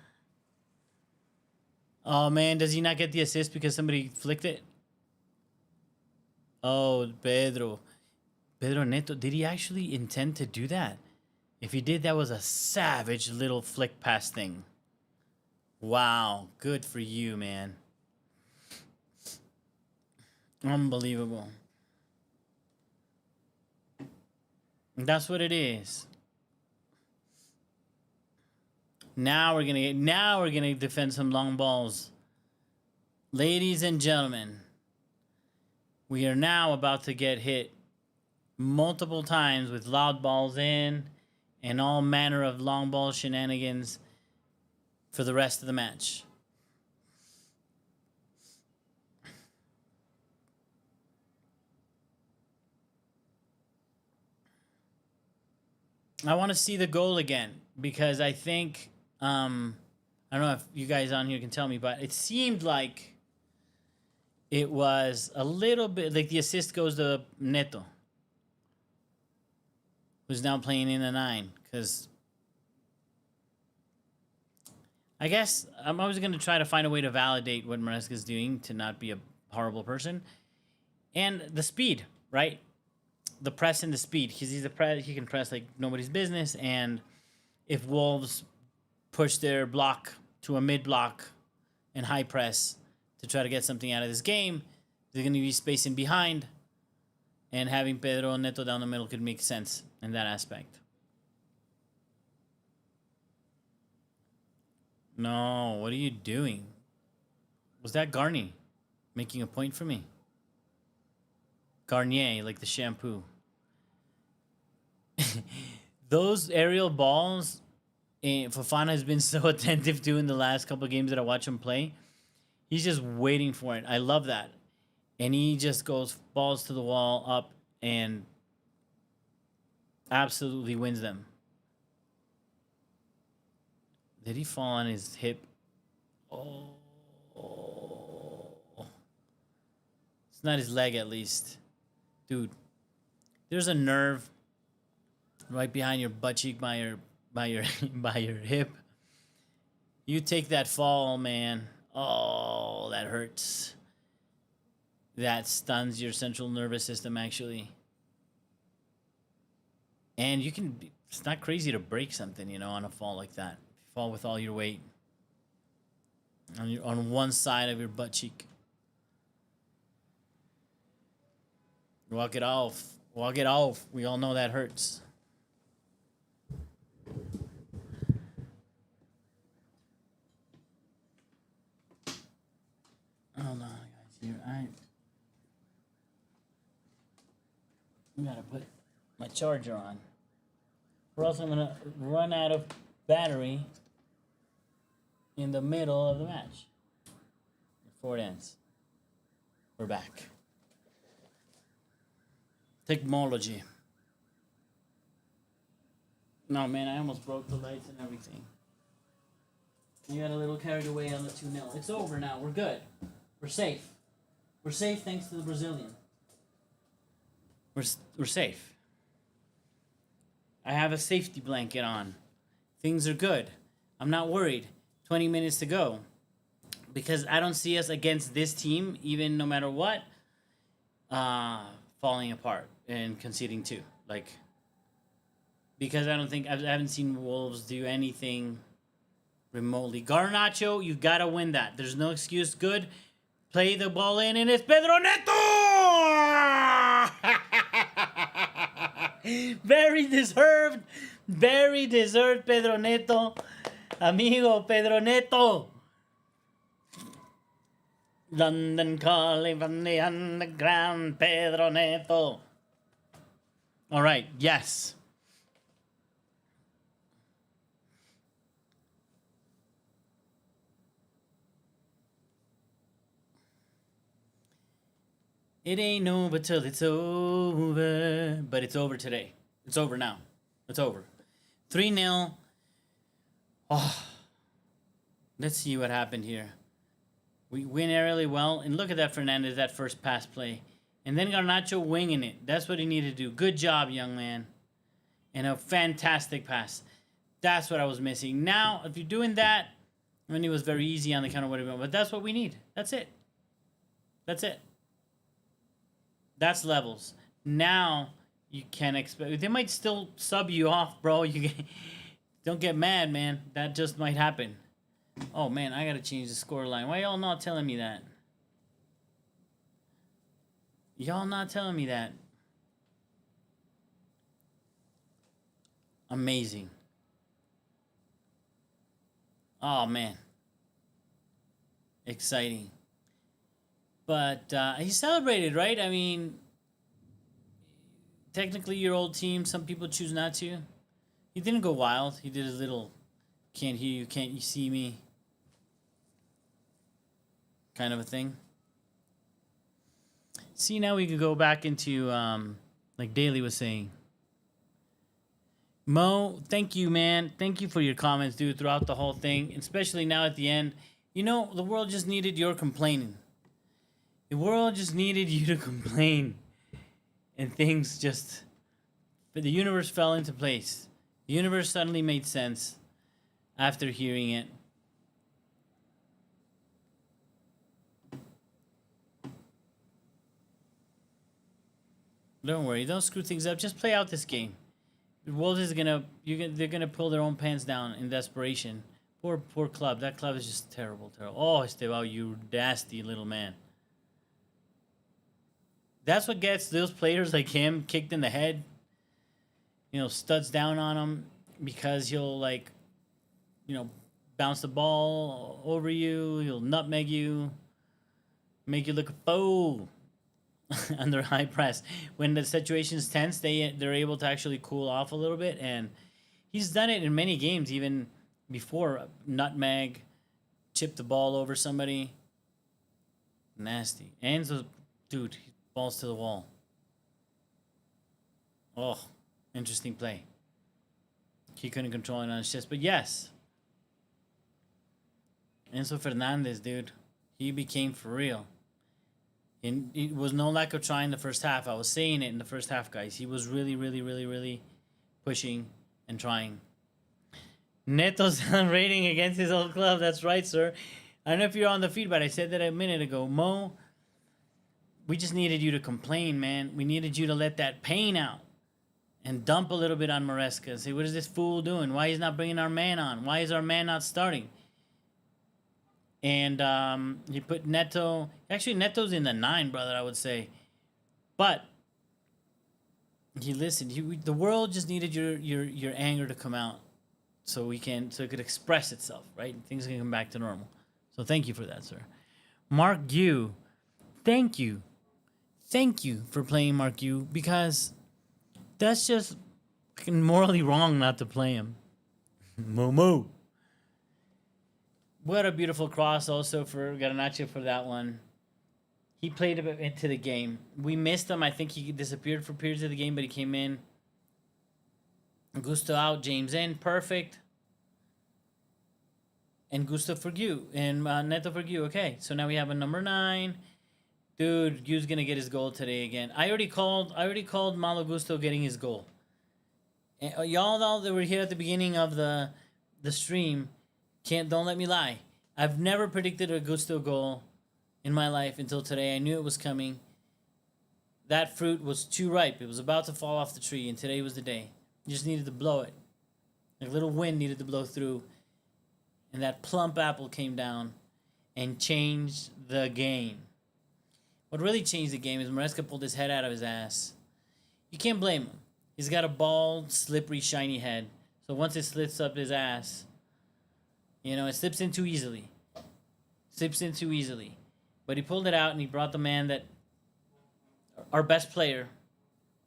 Oh, man, does he not get the assist because somebody flicked it? Oh, Pedro Neto, did he actually intend to do that? If he did, that was a savage little flick pass thing. Wow, good for you, man. Unbelievable. That's what it is. Now we're gonna defend some long balls. Ladies and gentlemen, we are now about to get hit multiple times with loud balls in and all manner of long ball shenanigans for the rest of the match. I want to see the goal again because I think I don't know if you guys on here can tell me, but it seemed like it was a little bit like the assist goes to Neto, who's now playing in the 9. Because I guess I'm always going to try to find a way to validate what Maresca's doing to not be a horrible person. And the speed, right? The press and the speed. Because he can press like nobody's business. And if Wolves push their block to a mid-block and high press to try to get something out of this game, they're going to be spacing behind. And having Pedro Neto down the middle could make sense in that aspect. No, what are you doing? Was that Garnier making a point for me? Garnier, like the shampoo. Those aerial balls And Fofana has been so attentive to in the last couple of games that I watch him play. He's just waiting for it. I love that. And he just goes balls to the wall up and absolutely wins them. Did he fall on his hip? Oh. It's not his leg, at least. Dude, there's a nerve right behind your butt cheek by your by your hip. You take that fall, man. Oh, that hurts. That stuns your central nervous system, actually. And you can, it's not crazy to break something, you know, on a fall like that. If you fall with all your weight on one side of your butt cheek. Walk it off. Walk it off. We all know that hurts. Hold on, guys. Here, I gotta put my charger on, or else I'm gonna run out of battery in the middle of the match before it ends. We're back. Technology. No, man, I almost broke the lights and everything. You got a little carried away on the 2-0. It's over now. We're good. We're safe. We're safe thanks to the Brazilian. We're safe. I have a safety blanket on. Things are good. I'm not worried. 20 minutes to go. Because I don't see us against this team, even no matter what, falling apart and conceding 2. Like, because I haven't seen Wolves do anything remotely. Garnacho, you gotta win that. There's no excuse. Good. Play the ball in, and it's Pedro Neto! Very deserved Pedro Neto. Amigo Pedro Neto. London calling from the underground, Pedro Neto. All right, yes. It ain't over till it's over. But it's over today. It's over now. It's over. 3-0. Oh. Let's see what happened here. We win really well. And look at that, Fernandez, that first pass play. And then Garnacho winging it. That's what he needed to do. Good job, young man. And a fantastic pass. That's what I was missing. Now, if you're doing that, I mean, it was very easy on the counter, whatever. But that's what we need. That's it. That's it. That's levels. Now you can expect. They might still sub you off, bro. Don't get mad, man. That just might happen. Oh man, I gotta change the score line. Why y'all not telling me that? Y'all not telling me that. Amazing. Oh man. Exciting. But he celebrated, right? I mean, technically your old team, some people choose not to. He didn't go wild. He did his little, can't hear you, can't you see me kind of a thing. See, now we could go back into, like Daly was saying. Mo, thank you, man. Thank you for your comments, dude, throughout the whole thing, especially now at the end. You know, the world just needed your complaining. The world just needed you to complain. And things just... But the universe fell into place. The universe suddenly made sense after hearing it. Don't worry. Don't screw things up. Just play out this game. The world is gonna... They're gonna pull their own pants down in desperation. Poor club. That club is just terrible, terrible. Oh, Estevão, you nasty little man. That's what gets those players like him kicked in the head. You know, studs down on him because he'll, like, you know, bounce the ball over you. He'll nutmeg you. Make you look a fool under high press. When the situation's tense, they're able to actually cool off a little bit. And he's done it in many games, even before nutmeg, chip the ball over somebody. Nasty. Enzo, dude, he balls to the wall. Oh, interesting play. He couldn't control it on his chest, but yes. Enzo Fernandez, dude, he became for real. And it was no lack of trying the first half. I was saying it in the first half, guys. He was really, really, really, really pushing and trying. Neto's rating against his old club. That's right, sir. I don't know if you're on the feed, but I said that a minute ago. Mo, we just needed you to complain, man. We needed you to let that pain out and dump a little bit on Maresca. Say, what is this fool doing? Why he's not bringing our man on? Why is our man not starting? And he put Neto. Actually, Neto's in the 9, brother, I would say. But he listened. The world just needed your anger to come out, so it could express itself, right? Things can come back to normal. So thank you for that, sir. Mark Yu, thank you for playing Mark Yu, because that's just fucking morally wrong not to play him. Momo. What a beautiful cross also for Garnacho for that one. He played a bit into the game. We missed him. I think he disappeared for periods of the game, but he came in. Gusto out, James in. Perfect. And Gusto for Gu. And Neto for Gu. Okay, so now we have a number 9. Dude, Gu's going to get his goal today again. I already called Malo Gusto getting his goal. And y'all that were here at the beginning of the stream, don't let me lie. I've never predicted a Gusto goal in my life until today. I knew it was coming. That fruit was too ripe. It was about to fall off the tree, and today was the day. You just needed to blow it. A little wind needed to blow through, and that plump apple came down and changed the game. What really changed the game is Maresca pulled his head out of his ass. You can't blame him. He's got a bald, slippery, shiny head. So once it slips up his ass, it slips in too easily. But he pulled it out, and he brought the man that... Our best player.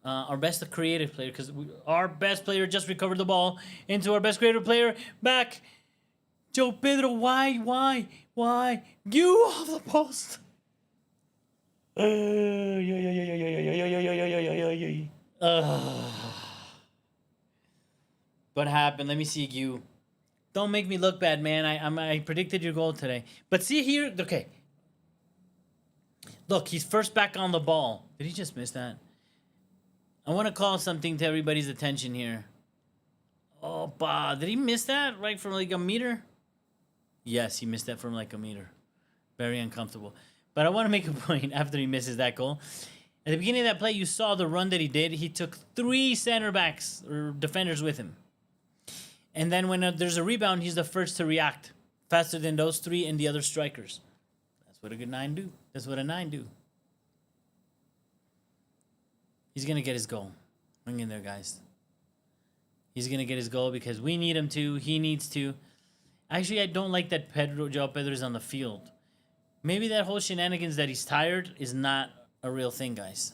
Our best creative player. Because our best player just recovered the ball into our best creative player. Back. Joe Pedro, why? You off the post. What happened? Let me see you. Don't make me look bad, man. I predicted your goal today. But see here, okay. Look, he's first back on the ball. Did he just miss that? I want to call something to everybody's attention here. Oh, did he miss that right from like a meter? Yes, he missed that from like a meter. Very uncomfortable. But I want to make a point after he misses that goal. At the beginning of that play, you saw the run that he did. He took 3 center backs or defenders with him. And then when there's a rebound, he's the first to react faster than those 3 and the other strikers. That's what a good 9 do. That's what a 9 do. He's going to get his goal. Hang in there, guys. He's going to get his goal because we need him to. He needs to. Actually, I don't like that Joao Pedro is on the field. Maybe that whole shenanigans that he's tired is not a real thing, guys.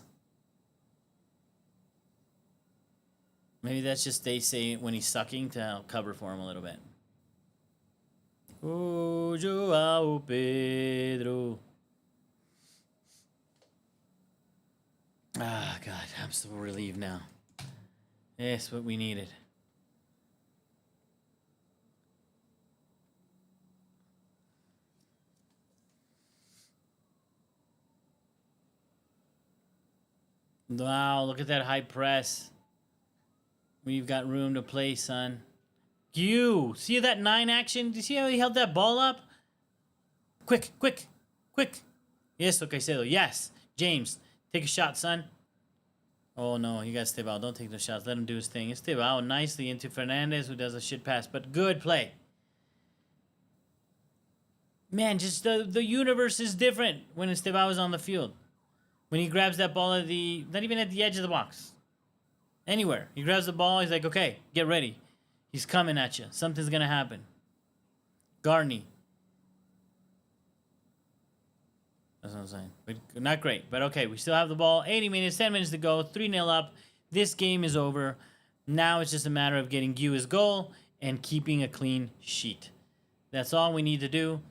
Maybe that's just they say when he's sucking to cover for him a little bit. Oh, Joao Pedro. Ah, God, I'm so relieved now. That's what we needed. Wow, look at that high press. We've got room to play, son. You see that 9 action? Do you see how he held that ball up? Quick. Yes, Caicedo. Yes. James, take a shot, son. Oh, no, you got Estevão. Don't take the shots. Let him do his thing. Estevão nicely into Fernandez, who does a shit pass, but good play. Man, just the universe is different when Estevão is on the field. When he grabs that ball not even at the edge of the box. Anywhere. He grabs the ball, he's like, okay, get ready. He's coming at you. Something's going to happen. Garney. That's what I'm saying. But not great, but okay, we still have the ball. 80 minutes, 10 minutes to go, 3-0 up. This game is over. Now it's just a matter of getting Gu his goal and keeping a clean sheet. That's all we need to do.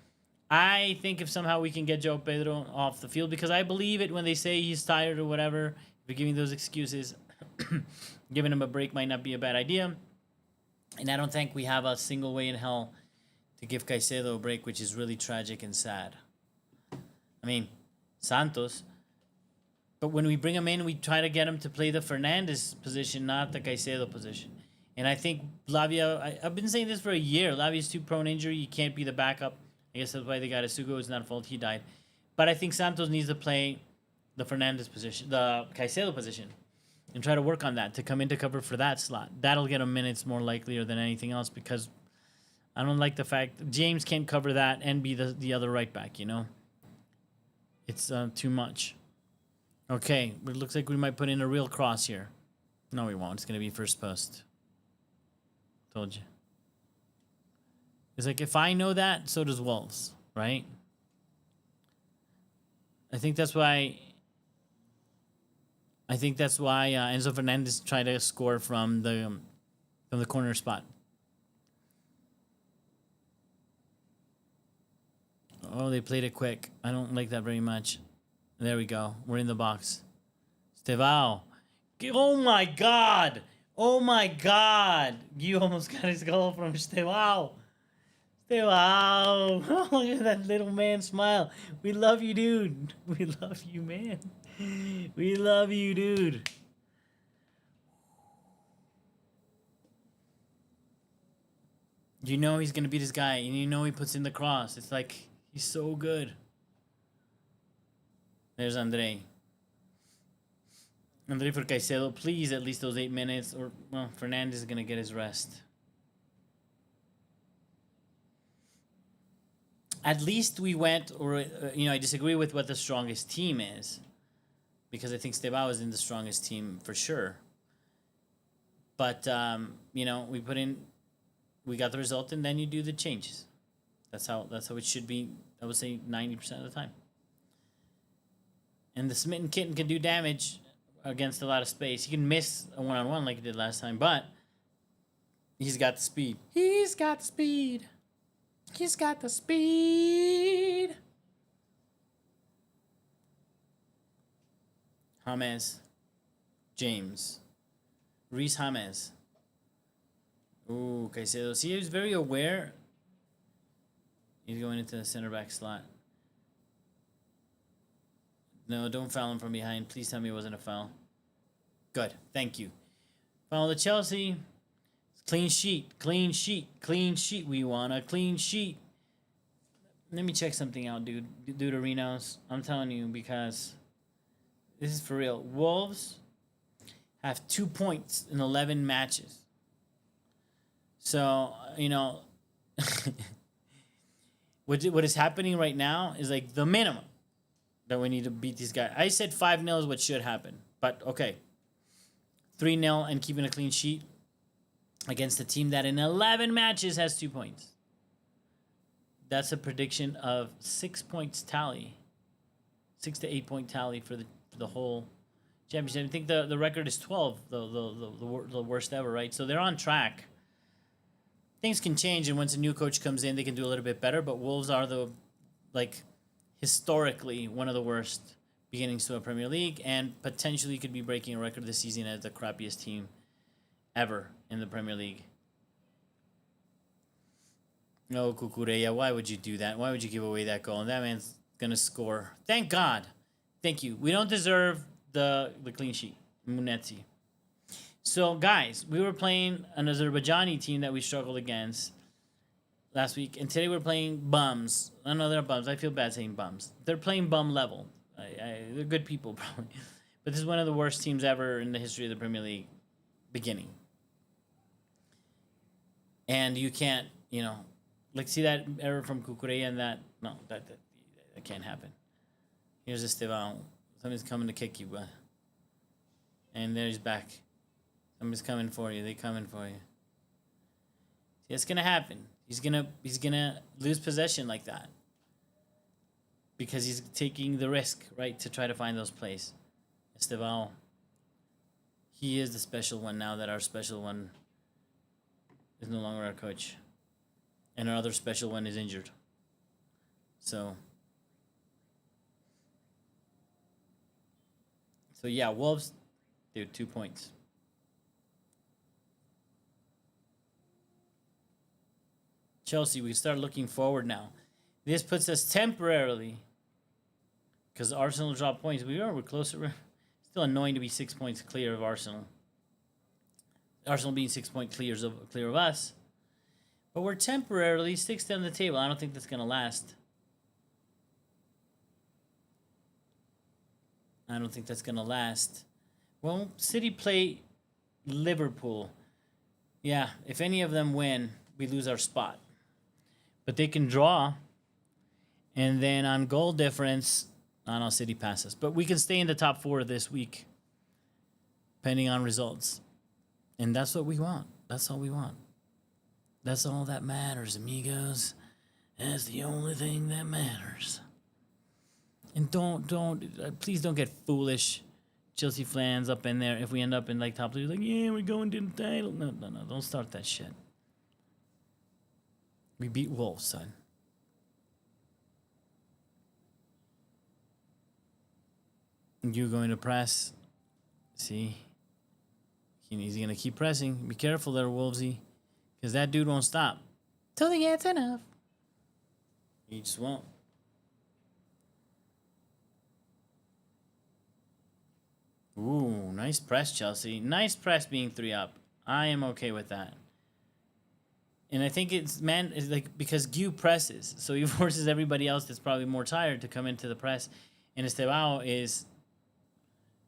I think if somehow we can get Joe Pedro off the field, because I believe it when they say he's tired or whatever, if you're giving those excuses, giving him a break might not be a bad idea. And I don't think we have a single way in hell to give Caicedo a break, which is really tragic and sad. I mean, Santos. But when we bring him in, we try to get him to play the Fernandes position, not the Caicedo position. And I think Lavia, I've been saying this for a year. Lavia's too prone injury. You can't be the backup. I guess that's why they got Asugo. It's not a fault. He died. But I think Santos needs to play the Fernandes position, the Caicedo position, and try to work on that to come in to cover for that slot. That'll get him minutes more likelier than anything else, because I don't like the fact that James can't cover that and be the other right back, you know? It's too much. Okay, it looks like we might put in a real cross here. No, we won't. It's going to be first post. Told you. It's like, if I know that, so does Wolves, right? I think that's why Enzo Fernandez tried to score from the corner spot. Oh, they played it quick. I don't like that very much. There we go. We're in the box. Estevão. Oh my God. Oh my God. You almost got his goal from Estevão. Estevão. Oh, look at that little man smile. We love you, dude. We love you, man. We love you, dude. You know he's going to beat this guy, and you know he puts in the cross. It's like, he's so good. There's Andre. Andre for Caicedo. Please, at least those 8 minutes. Or, well, Fernandes is going to get his rest. At least we went, or, I disagree with what the strongest team is. Because I think Estevão is in the strongest team for sure. But, we put in, we got the result, and then you do the changes. That's how it should be, I would say, 90% of the time. And the Smitten Kitten can do damage against a lot of space. He can miss a one-on-one like he did last time, but he's got the speed. He's got the speed. He's got the speed. James. James. Reese James. Ooh, Caicedo. See, he was very aware. He's going into the center back slot. No, don't foul him from behind. Please tell me it wasn't a foul. Good. Thank you. Foul to Chelsea. Clean sheet. Clean sheet. Clean sheet. We want a clean sheet. Let me check something out, dude. Duderinos. I'm telling you, because this is for real. Wolves have 2 points in 11 matches. So, what is happening right now is like the minimum that we need to beat these guys. I said 5-0 is what should happen. But, okay. 3-0 and keeping a clean sheet against a team that in 11 matches has 2 points. That's a prediction of 6 points tally. 6 to 8 point tally for the whole championship. I think the record is 12, the worst ever, right? So they're on track. Things can change, and once a new coach comes in, they can do a little bit better. But Wolves are historically one of the worst beginnings to a Premier League, and potentially could be breaking a record this season as the crappiest team ever in the Premier League. No, Cucurella, why would you do that? Why would you give away that goal? And that man's gonna score. Thank God. Thank you. We don't deserve the clean sheet. Munetsi. So, guys, we were playing an Azerbaijani team that we struggled against last week, and today we're playing bums. I know they're bums. I feel bad saying bums. They're playing bum level. They're good people, probably. But this is one of the worst teams ever in the history of the Premier League beginning. And you can't, see that error from Cucurella and that? No, that can't happen. Here's Estevão. Somebody's coming to kick you, but. And there he's back. Somebody's coming for you. They're coming for you. See, it's gonna happen. He's gonna lose possession like that. Because he's taking the risk, right, to try to find those plays. Estevão. He is the special one now that our special one is no longer our coach. And our other special one is injured. So yeah, Wolves, dude, 2 points. Chelsea, we can start looking forward now. This puts us temporarily, because Arsenal dropped points. We're closer. We're still annoying to be 6 points clear of Arsenal. Arsenal being 6 points clear of us. But we're temporarily 6th down the table. I don't think that's going to last. I don't think that's going to last. Well, City play Liverpool. Yeah, if any of them win, we lose our spot. But they can draw. And then on goal difference, I don't know, City passes. But we can stay in the top 4 this week, depending on results. And that's what we want. That's all we want. That's all that matters, amigos. That's the only thing that matters. And please don't get foolish Chelsea fans up in there. If we end up in like top 3, like, yeah, we're going to the title. No, don't start that shit. We beat Wolves, son. You going to press? See, he's gonna keep pressing. Be careful there, Wolvesy, because that dude won't stop till he gets enough. He just won't. Ooh, nice press, Chelsea. Nice press being 3 up. I am okay with that. And I think it's like because Gu presses, so he forces everybody else that's probably more tired to come into the press. And Estevão is,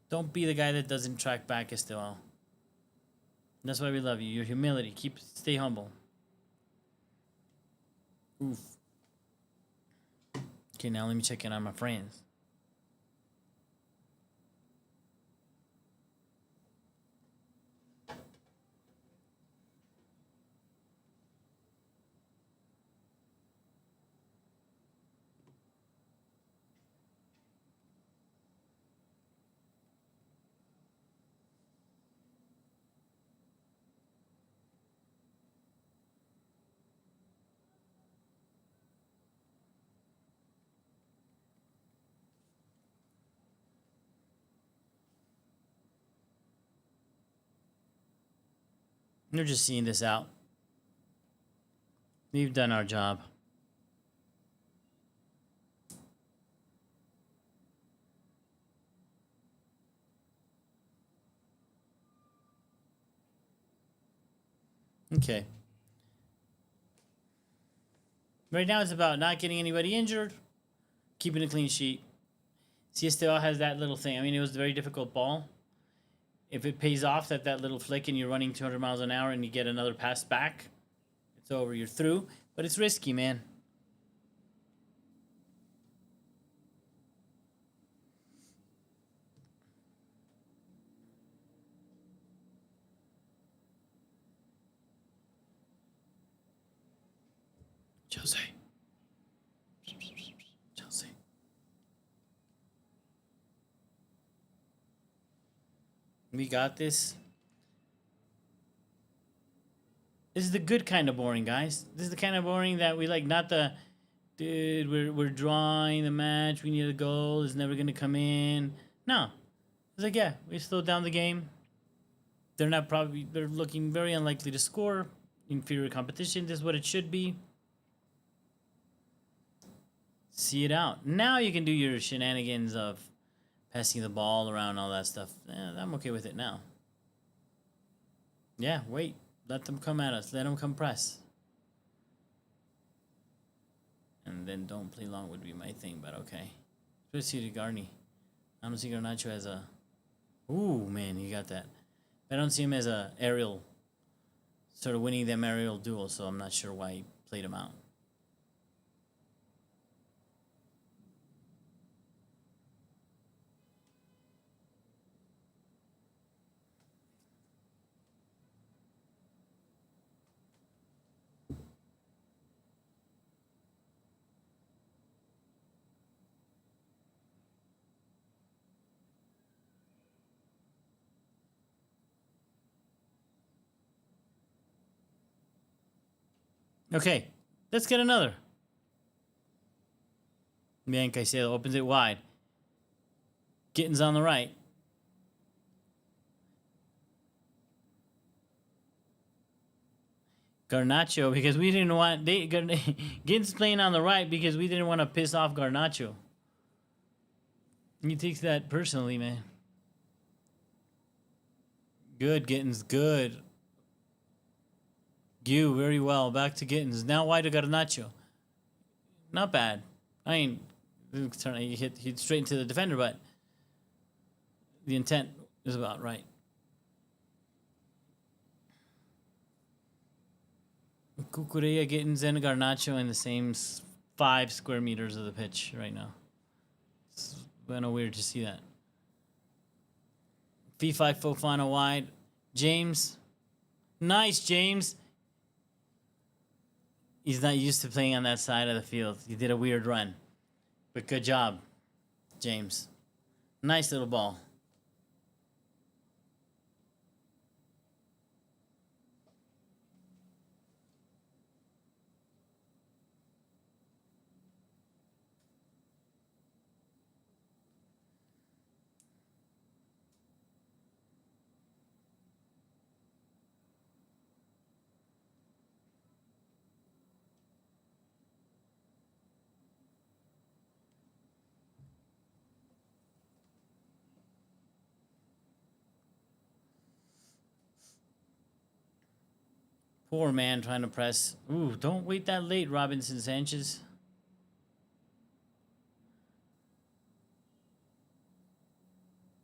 don't be the guy that doesn't track back, Estevão. That's why we love you. Your humility. Stay humble. Oof. Okay, now let me check in on my friends. We're just seeing this out. We've done our job. Okay. Right now it's about not getting anybody injured, keeping a clean sheet. Estevão has that little thing. I mean, it was a very difficult ball. If it pays off that little flick and you're running 200 miles an hour and you get another pass back, it's over. You're through. But it's risky, man. Chelsea. We got this. This is the good kind of boring, guys. This is the kind of boring that we like, not the, dude, we're drawing the match, we need a goal, it's never going to come in. No. It's like, yeah, we slowed down the game. They're looking very unlikely to score. Inferior competition, this is what it should be. See it out. Now you can do your shenanigans of passing the ball around, all that stuff. I'm okay with it now. Yeah, wait. Let them come at us. Let them come press. And then don't play long would be my thing, but okay. Let's see the Garni. I don't see Garnacho as a... Ooh, man, you got that. I don't see him as a aerial, sort of winning them aerial duel, so I'm not sure why he played him out. Okay, let's get another. Man, Caicedo opens it wide. Gittins on the right. Garnacho, because we didn't want... Gittins playing on the right because we didn't want to piss off Garnacho. He takes that personally, man. Good, Gittins, good. You, very well. Back to Gittins. Now wide to Garnacho. Not bad. I mean, he hit straight into the defender, but the intent is about right. Cucurella, Gittins, and Garnacho in the same 5 square meters of the pitch right now. It's kind of weird to see that. V5 Fofana wide. James. Nice, James. He's not used to playing on that side of the field. He did a weird run. But good job, James. Nice little ball. Poor man trying to press. Ooh, don't wait that late, Robinson Sanchez.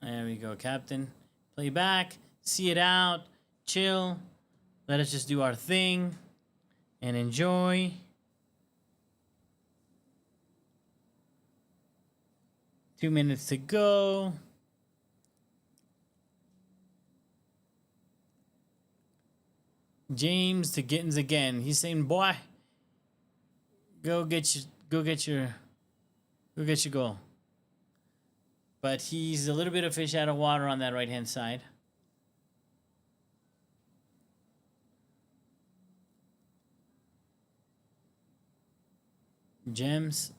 There we go, Captain. Play back. See it out. Chill. Let us just do our thing. And enjoy. Two minutes to go. James to Gittins again. He's saying, "Boy, go get your goal." But he's a little bit of fish out of water on that right-hand side. Gems,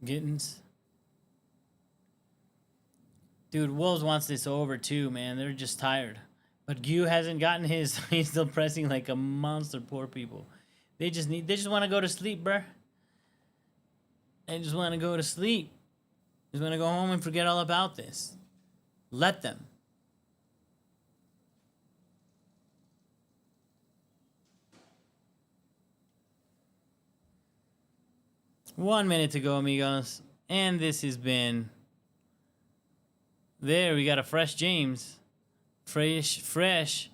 Gittins. Dude, Wolves wants this over too, man. They're just tired. But Gu hasn't gotten his. He's still pressing like a monster. Poor people. They just want to go to sleep, bruh. They just want to go to sleep. They just want to go home and forget all about this. Let them. One minute to go, amigos. And this has been... There, we got a fresh James. Fresh.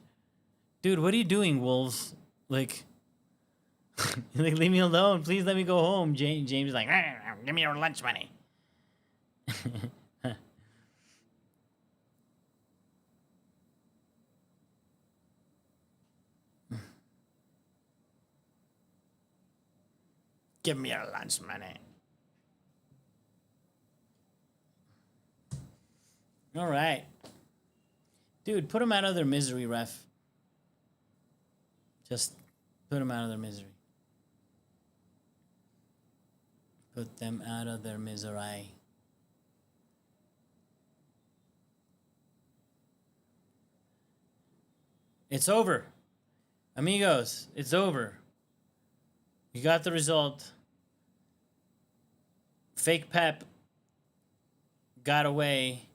Dude, what are you doing, Wolves? Like, leave me alone. Please let me go home. James is like, give me your lunch money. Give me your lunch money. All right. Dude, put them out of their misery, ref. Just put them out of their misery. Put them out of their misery. It's over. Amigos, it's over. You got the result. Fake Pep got away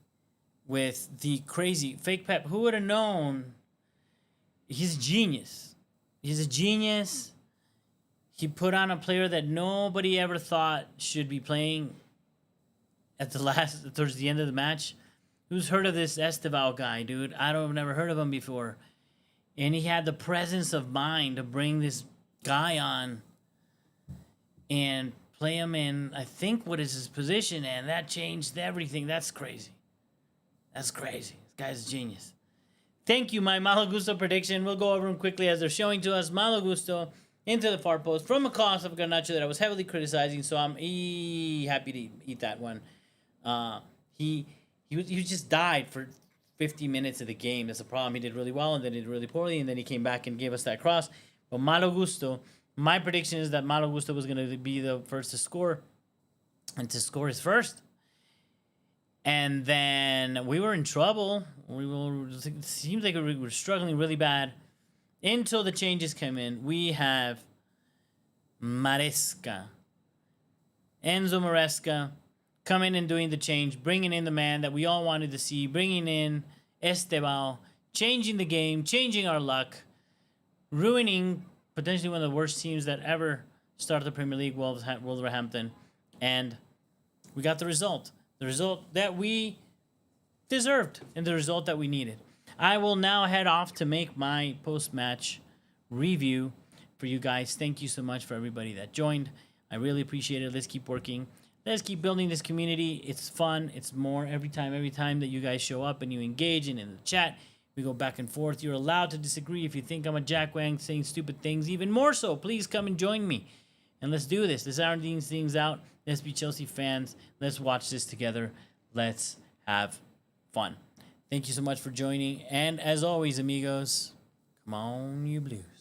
with the crazy fake Pep. Who would have known? He's a genius. He's a genius. He put on a player that nobody ever thought should be playing at towards the end of the match. Who's heard of this Estevão guy, dude? I've never heard of him before. And he had the presence of mind to bring this guy on and play him in, I think, what is his position, and that changed everything. That's crazy. That's crazy. This guy's a genius. Thank you, my Malo Gusto prediction. We'll go over them quickly as they're showing to us. Malo Gusto into the far post from a cross of Garnacho that I was heavily criticizing, so I'm happy to eat that one. He just died for 50 minutes of the game. That's the problem. He did really well, and then he did really poorly, and then he came back and gave us that cross. But Malo Gusto My prediction is that Malo Gusto was going to be the first to score and to score his first. And then we were in trouble. It seems like we were struggling really bad until the changes came in. We have Maresca. Enzo Maresca coming and doing the change, bringing in the man that we all wanted to see, bringing in Estevão, changing the game, changing our luck, ruining potentially one of the worst teams that ever started the Premier League, Wolverhampton. And we got the result that we deserved and the result that we needed. I will now head off to make my post-match review for you guys. Thank you so much for everybody that joined. I really appreciate it. Let's keep working. Let's keep building this community. It's fun. It's more every time that you guys show up and you engage and in the chat. We go back and forth. You're allowed to disagree if you think I'm a jackwang saying stupid things. Even more so, please come and join me. And let's do this. Let's iron these things out. Let's be Chelsea fans. Let's watch this together. Let's have fun. Thank you so much for joining. And as always, amigos, come on, you Blues.